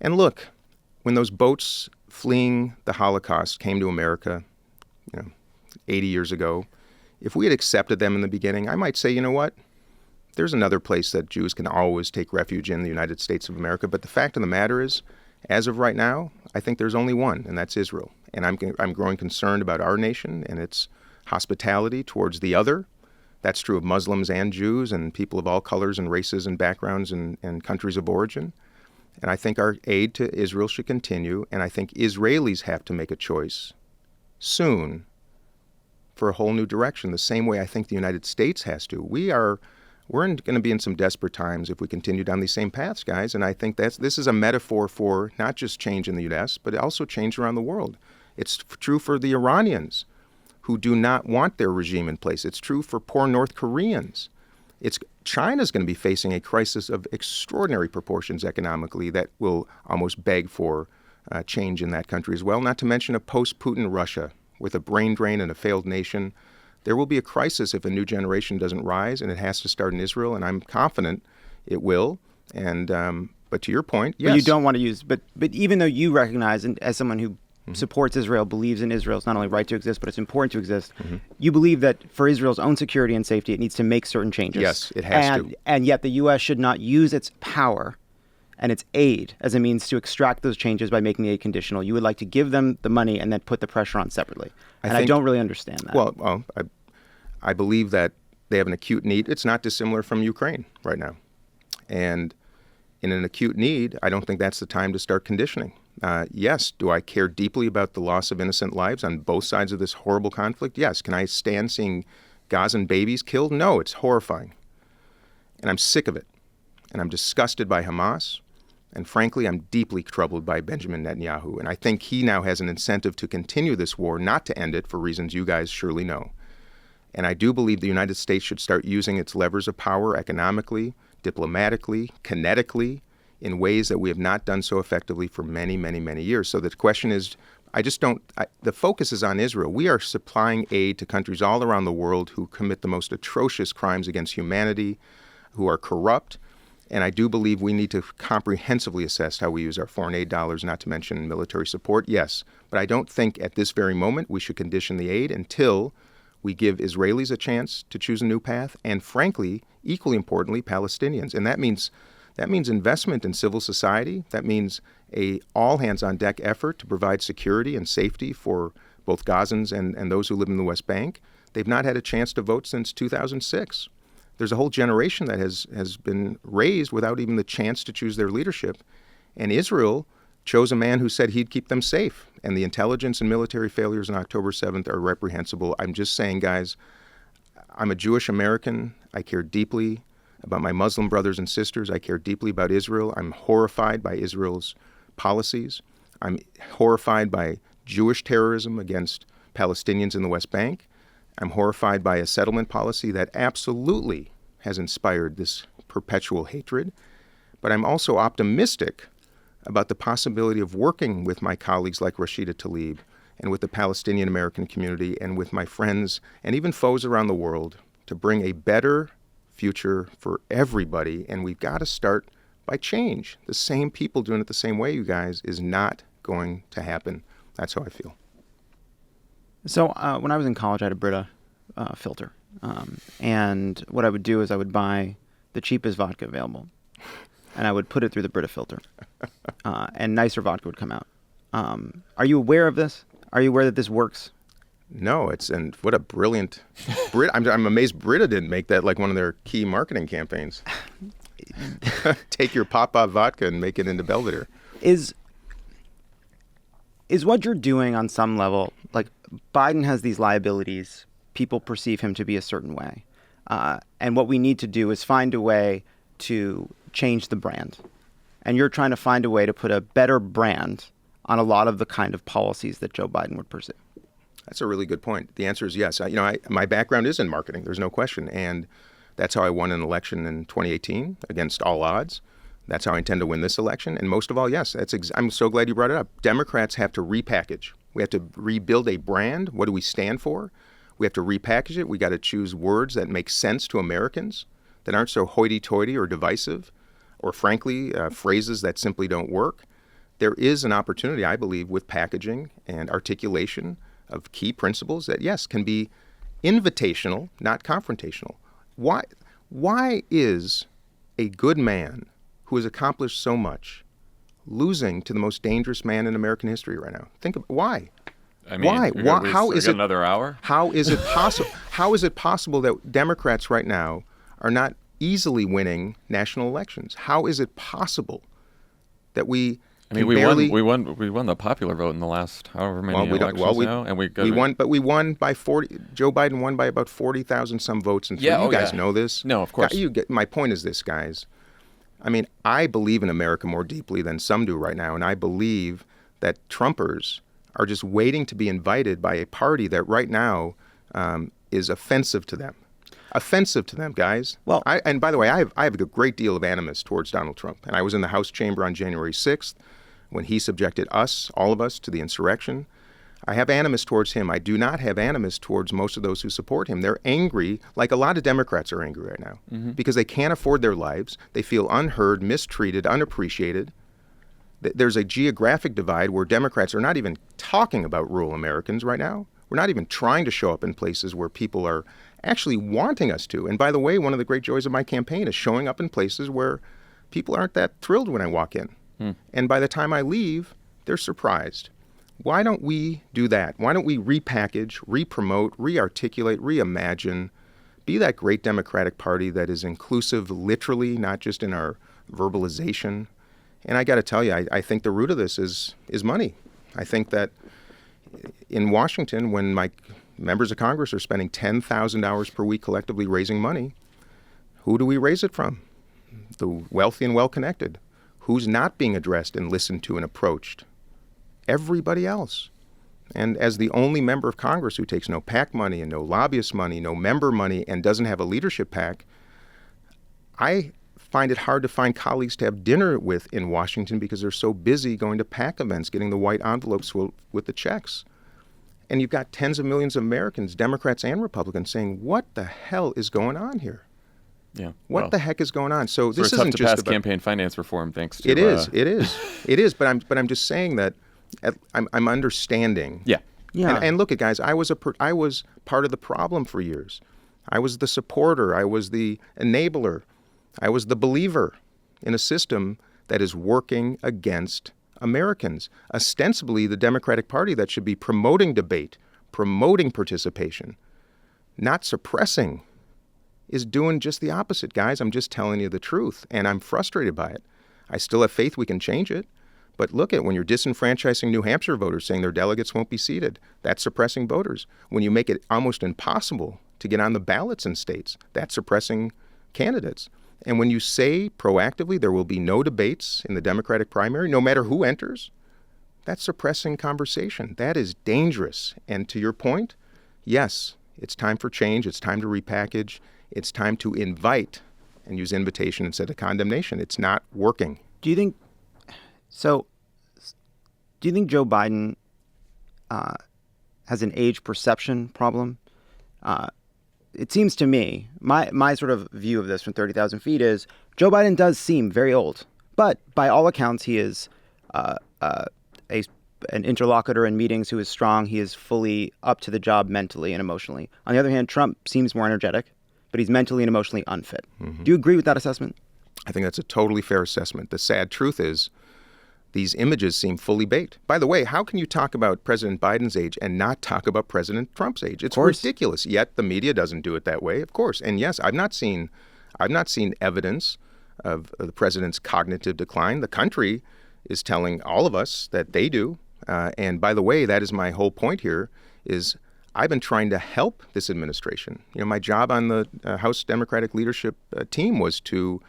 And look, when those boats fleeing the Holocaust came to America, 80 years ago, if we had accepted them in the beginning, I might say, you know what? There's another place that Jews can always take refuge in, the United States of America. But the fact of the matter is, as of right now, I think there's only one, and that's Israel. And I'm growing concerned about our nation and its hospitality towards the other. That's true of Muslims and Jews and people of all colors and races and backgrounds and countries of origin. And I think our aid to Israel should continue, and I think Israelis have to make a choice soon for a whole new direction, the same way I think the United States has to. We're going to be in some desperate times if we continue down these same paths, guys. And I think this is a metaphor for not just change in the U.S., but also change around the world. It's true for the Iranians who do not want their regime in place. It's true for poor North Koreans. China's going to be facing a crisis of extraordinary proportions economically that will almost beg for change in that country as well, not to mention a post-Putin Russia with a brain drain and a failed nation. There will be a crisis if a new generation doesn't rise, and it has to start in Israel, and I'm confident it will. And but to your point, yes. But you don't want to use, but even though you recognize, and as someone who supports Israel, believes in Israel's not only right to exist, but it's important to exist, you believe that for Israel's own security and safety, it needs to make certain changes. Yes, it has to. And yet the U.S. should not use its power and its aid as a means to extract those changes by making the aid conditional. You would like to give them the money and then put the pressure on separately. I don't really understand that. Well, I believe that they have an acute need. It's not dissimilar from Ukraine right now. And in an acute need, I don't think that's the time to start conditioning. Yes, do I care deeply about the loss of innocent lives on both sides of this horrible conflict? Yes. Can I stand seeing Gazan babies killed? No, it's horrifying. And I'm sick of it. and I'm disgusted by Hamas. And frankly, I'm deeply troubled by Benjamin Netanyahu. And I think he now has an incentive to continue this war, not to end it for reasons you guys surely know. And I do believe the United States should start using its levers of power economically, diplomatically, kinetically, in ways that we have not done so effectively for many, many, many years. So the question is, the focus is on Israel. We are supplying aid to countries all around the world who commit the most atrocious crimes against humanity, who are corrupt. And I do believe we need to comprehensively assess how we use our foreign aid dollars, not to mention military support, yes. But I don't think at this very moment we should condition the aid until we give Israelis a chance to choose a new path, and frankly, equally importantly, Palestinians. And that means investment in civil society. That means a all-hands-on-deck effort to provide security and safety for both Gazans and those who live in the West Bank. They've not had a chance to vote since 2006. There's a whole generation that has been raised without even the chance to choose their leadership. And Israel chose a man who said he'd keep them safe. And the intelligence and military failures on October 7th are reprehensible. I'm just saying, guys, I'm a Jewish American. I care deeply about my Muslim brothers and sisters. I care deeply about Israel. I'm horrified by Israel's policies. I'm horrified by Jewish terrorism against Palestinians in the West Bank. I'm horrified by a settlement policy that absolutely has inspired this perpetual hatred. But I'm also optimistic about the possibility of working with my colleagues like Rashida Tlaib and with the Palestinian American community and with my friends and even foes around the world to bring a better future for everybody. And we've got to start by change. The same people doing it the same way, you guys, is not going to happen. That's how I feel. So when I was in college, I had a Brita filter. And what I would do is I would buy the cheapest vodka available. And I would put it through the Brita filter. And nicer vodka would come out. Are you aware of this? Are you aware that this works? No, and what a brilliant Brit. I'm amazed Brita didn't make that like one of their key marketing campaigns. Take your Pop-Up vodka and make it into Belvedere. Is what you're doing on some level, like Biden has these liabilities, people perceive him to be a certain way. And what we need to do is find a way to change the brand. And you're trying to find a way to put a better brand on a lot of the kind of policies that Joe Biden would pursue. That's a really good point. The answer is yes. My background is in marketing. There's no question. And that's how I won an election in 2018 against all odds. That's how I intend to win this election. And most of all, yes, I'm so glad you brought it up. Democrats have to repackage. We have to rebuild a brand. What do we stand for? We have to repackage it. We got to choose words that make sense to Americans, that aren't so hoity-toity or divisive, or frankly, phrases that simply don't work. There is an opportunity, I believe, with packaging and articulation of key principles that, yes, can be invitational, not confrontational. Why is a good man who has accomplished so much losing to the most dangerous man in American history right now? Think about why. I mean, why? How is it another hour? How is it possible? How is it possible that Democrats right now are not easily winning national elections? How is it possible that we? I mean, we won the popular vote in the last however many elections now, and we won, but we won by 40. Joe Biden won by about 40,000 some votes, and you guys know this. No, of course. My point is this, guys. I mean, I believe in America more deeply than some do right now, and I believe that Trumpers are just waiting to be invited by a party that right now is offensive to them. Offensive to them, guys. Well, and by the way, I have a great deal of animus towards Donald Trump, and I was in the House chamber on January 6th when he subjected us, all of us, to the insurrection. I have animus towards him. I do not have animus towards most of those who support him. They're angry, like a lot of Democrats are angry right now, because they can't afford their lives. They feel unheard, mistreated, unappreciated. There's a geographic divide where Democrats are not even talking about rural Americans right now. We're not even trying to show up in places where people are actually wanting us to. And by the way, one of the great joys of my campaign is showing up in places where people aren't that thrilled when I walk in. And by the time I leave, they're surprised. Why don't we do that? Why don't we repackage, re-promote, re-articulate, reimagine, be that great Democratic Party that is inclusive literally, not just in our verbalization? And I got to tell you, I think the root of this is money. I think that in Washington, when my members of Congress are spending 10,000 hours per week collectively raising money, who do we raise it from? the wealthy and well-connected. Who's not being addressed and listened to and approached? Everybody else. And as the only member of Congress who takes no PAC money and no lobbyist money, no member money, and doesn't have a leadership PAC, I find it hard to find colleagues to have dinner with in Washington because they're so busy going to PAC events, getting the white envelopes with the checks. And you've got tens of millions of Americans, Democrats and Republicans, saying, what the hell is going on here? Yeah. What the heck is going on? So this tough isn't to just pass about campaign finance reform, thanks to... It is. But I'm just saying that I'm understanding. Yeah. And look, guys, I was part of the problem for years. I was the supporter. I was the enabler. I was the believer in a system that is working against Americans. Ostensibly, the Democratic Party that should be promoting debate, promoting participation, not suppressing, is doing just the opposite, guys. I'm just telling you the truth, and I'm frustrated by it. I still have faith we can change it. But look at when you're disenfranchising New Hampshire voters, saying their delegates won't be seated, that's suppressing voters. When you make it almost impossible to get on the ballots in states, that's suppressing candidates. And when you say proactively there will be no debates in the Democratic primary, no matter who enters, that's suppressing conversation. That is dangerous. And to your point, yes, it's time for change. It's time to repackage. It's time to invite and use invitation instead of condemnation. It's not working. Do you think Joe Biden has an age perception problem? It seems to me, my sort of view of this from 30,000 feet is Joe Biden does seem very old, but by all accounts, he is an interlocutor in meetings who is strong. He is fully up to the job mentally and emotionally. On the other hand, Trump seems more energetic, but he's mentally and emotionally unfit. Mm-hmm. Do you agree with that assessment? I think that's a totally fair assessment. The sad truth is these images seem fully baked. By the way, how can you talk about President Biden's age and not talk about President Trump's age? It's ridiculous. Yet the media doesn't do it that way, of course. And yes, I've not seen evidence of the president's cognitive decline. The country is telling all of us that they do. And by the way, that is my whole point here, is I've been trying to help this administration. You know, my job on the House Democratic leadership team was to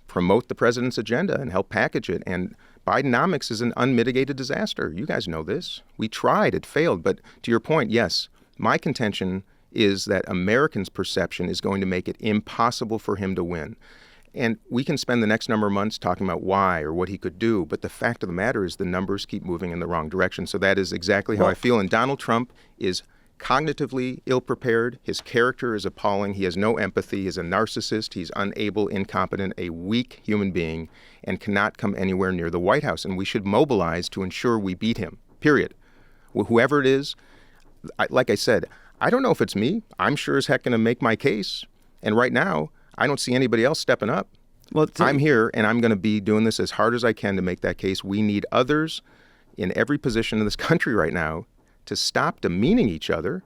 promote the president's agenda and help package it. And Bidenomics is an unmitigated disaster. You guys know this. We tried, it failed. But to your point, yes, my contention is that Americans' perception is going to make it impossible for him to win. And we can spend the next number of months talking about why or what he could do. But the fact of the matter is the numbers keep moving in the wrong direction. So that is exactly how I feel. And Donald Trump is cognitively ill-prepared. His character is appalling. He has no empathy. He's a narcissist. He's unable, incompetent, a weak human being, and cannot come anywhere near the White House. And we should mobilize to ensure we beat him, period. Whoever it is, like I said, I don't know if it's me. I'm sure as heck going to make my case. And right now, I don't see anybody else stepping up. Well, I'm here, and I'm going to be doing this as hard as I can to make that case. We need others in every position in this country right now to stop demeaning each other.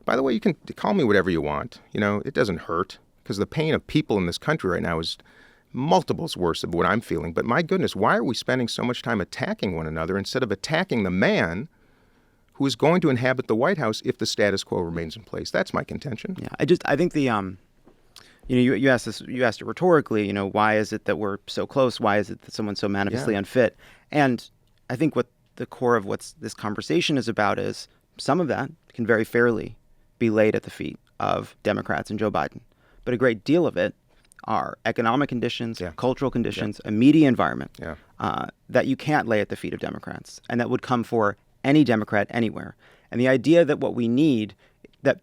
By the way, you can call me whatever you want. You know, it doesn't hurt, because the pain of people in this country right now is multiples worse of what I'm feeling. But my goodness, why are we spending so much time attacking one another instead of attacking the man who is going to inhabit the White House if the status quo remains in place? That's my contention. Yeah, I think the you asked it rhetorically. You know, why is it that we're so close? Why is it that someone's so manifestly unfit? And I think what the core of what this conversation is about is some of that can very fairly be laid at the feet of Democrats and Joe Biden. But a great deal of it are economic conditions, cultural conditions, a media environment that you can't lay at the feet of Democrats, and that would come for any Democrat anywhere. And the idea that what we need, that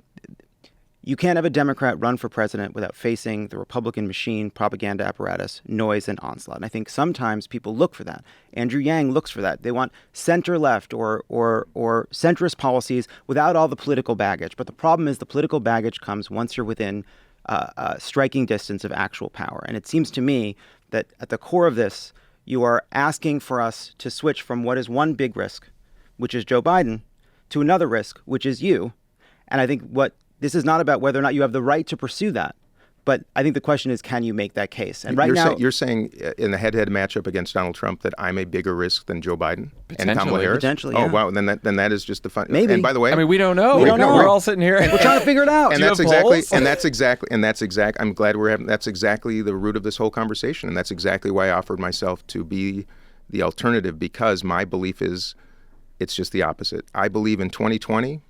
you can't have a Democrat run for president without facing the Republican machine, propaganda apparatus, noise, and onslaught. And I think sometimes people look for that. Andrew Yang looks for that. They want center-left or centrist policies without all the political baggage. But the problem is the political baggage comes once you're within striking distance of actual power. And it seems to me that at the core of this, you are asking for us to switch from what is one big risk, which is Joe Biden, to another risk, which is you. And I think this is not about whether or not you have the right to pursue that, But I think the question is, can you make that case? And right you're now, you're saying in the head-to-head matchup against Donald Trump that I'm a bigger risk than Joe Biden and Kamala Harris? Potentially, Oh, yeah. wow. Then that is just the fun. Maybe. And by the way, I mean, we don't know. We don't know. We're all sitting here. we're trying to figure it out. and Do you that's have exactly, polls? and that's exact. I'm glad we're having. That's exactly the root of this whole conversation, and that's exactly why I offered myself to be the alternative, because my belief is it's just the opposite. I believe in 2020,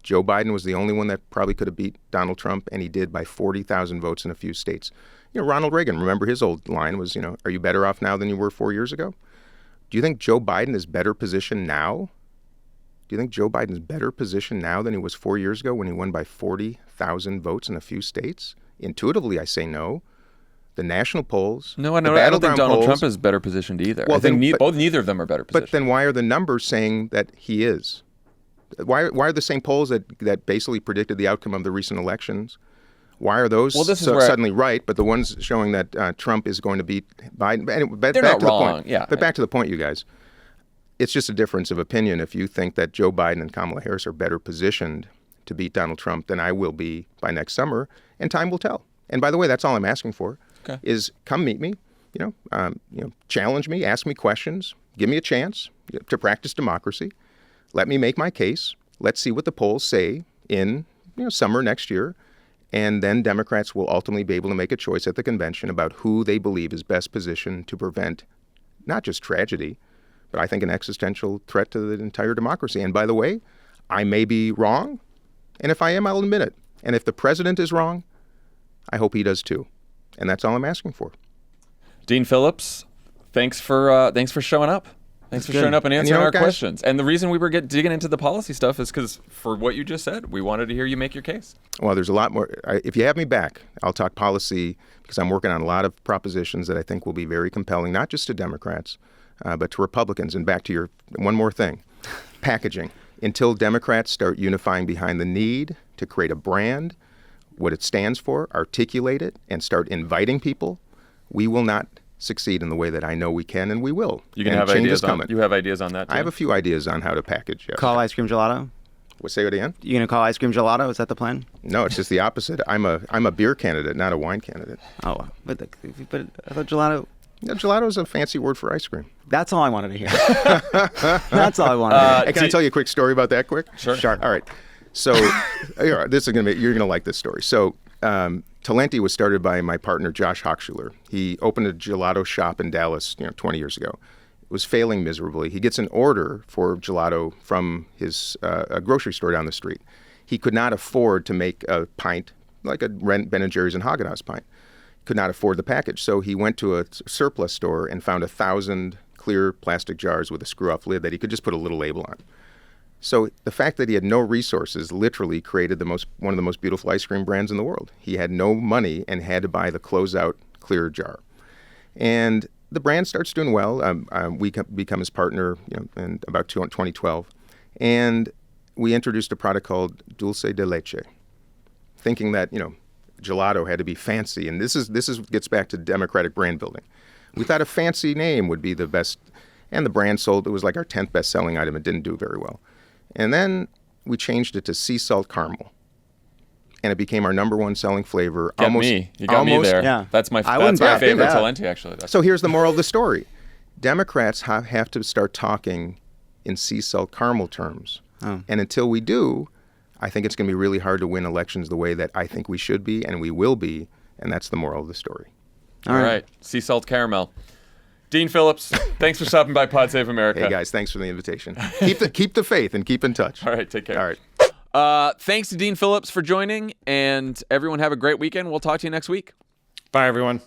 Joe Biden was the only one that probably could have beat Donald Trump, and he did by 40,000 votes in a few states. Ronald Reagan, remember his old line was, are you better off now than you were 4 years ago? Do you think Joe Biden is better positioned now? Do you think Joe Biden is better positioned now than he was 4 years ago when he won by 40,000 votes in a few states? Intuitively, I say no. The national polls. No, I the don't think battleground Donald polls, Trump is better positioned either. Well, I think then- neither of them are better positioned. But then why are the numbers saying that he is? Why are the same polls that basically predicted the outcome of the recent elections? Why are those suddenly right, but the ones showing that Trump is going to beat Biden? Anyway, They're back not to wrong. the point. Yeah. But back to the point, you guys. It's just a difference of opinion. If you think that Joe Biden and Kamala Harris are better positioned to beat Donald Trump than I will be by next summer, and time will tell. And by the way, that's all I'm asking for. Okay. Is come meet me, challenge me, ask me questions, give me a chance to practice democracy. Let me make my case. Let's see what the polls say in summer next year. And then Democrats will ultimately be able to make a choice at the convention about who they believe is best positioned to prevent not just tragedy, but I think an existential threat to the entire democracy. And by the way, I may be wrong. And if I am, I'll admit it. And if the president is wrong, I hope he does too. And that's all I'm asking for. Dean Phillips, thanks for showing up. Thanks for showing up and answering our guys, questions. And the reason we were digging into the policy stuff is because, for what you just said, we wanted to hear you make your case. Well, there's a lot more. If you have me back, I'll talk policy, because I'm working on a lot of propositions that I think will be very compelling, not just to Democrats, but to Republicans. And back to your one more thing, packaging. Until Democrats start unifying behind the need to create a brand, what it stands for, articulate it, and start inviting people, we will not succeed in the way that I know we can, and we will. You can have ideas on. You have ideas on that too? I have a few ideas on how to package. Yes. call ice cream gelato. What, say it again? You gonna call ice cream gelato? Is that the plan? No, it's just the opposite. I'm a beer candidate, not a wine candidate. Oh, but I thought gelato. Yeah, gelato is a fancy word for ice cream. That's all I wanted to hear. That's all I wanted to hear. Hey, can I tell you a quick story about that? Quick. Sure. All right. So, you're gonna like this story. So, Talenti was started by my partner Josh Hochschuler. He opened a gelato shop in Dallas, 20 years ago. It was failing miserably. He gets an order for gelato from his a grocery store down the street. He could not afford to make a pint like a Ben & Jerry's and Haagen-Dazs pint. Could not afford the package, so he went to a surplus store and found 1,000 clear plastic jars with a screw-off lid that he could just put a little label on. So the fact that he had no resources literally created one of the most beautiful ice cream brands in the world. He had no money and had to buy the closeout clear jar. And the brand starts doing well. We become his partner in about 2012. And we introduced a product called Dulce de Leche, thinking that, gelato had to be fancy. And this gets back to democratic brand building. We thought a fancy name would be the best. And the brand sold. It was like our 10th best-selling item. It didn't do very well. And then we changed it to sea salt caramel, and it became our number one selling flavor. You got me there. Yeah. That's my I wouldn't favorite doubt that. Talenti, actually. So here's the moral of the story. Democrats have to start talking in sea salt caramel terms. Oh. And until we do, I think it's going to be really hard to win elections the way that I think we should be and we will be, and that's the moral of the story. All right. Sea salt caramel. Dean Phillips, thanks for stopping by Pod Save America. Hey, guys, thanks for the invitation. Keep the faith and keep in touch. All right, take care. All right. Thanks to Dean Phillips for joining, and everyone have a great weekend. We'll talk to you next week. Bye, everyone.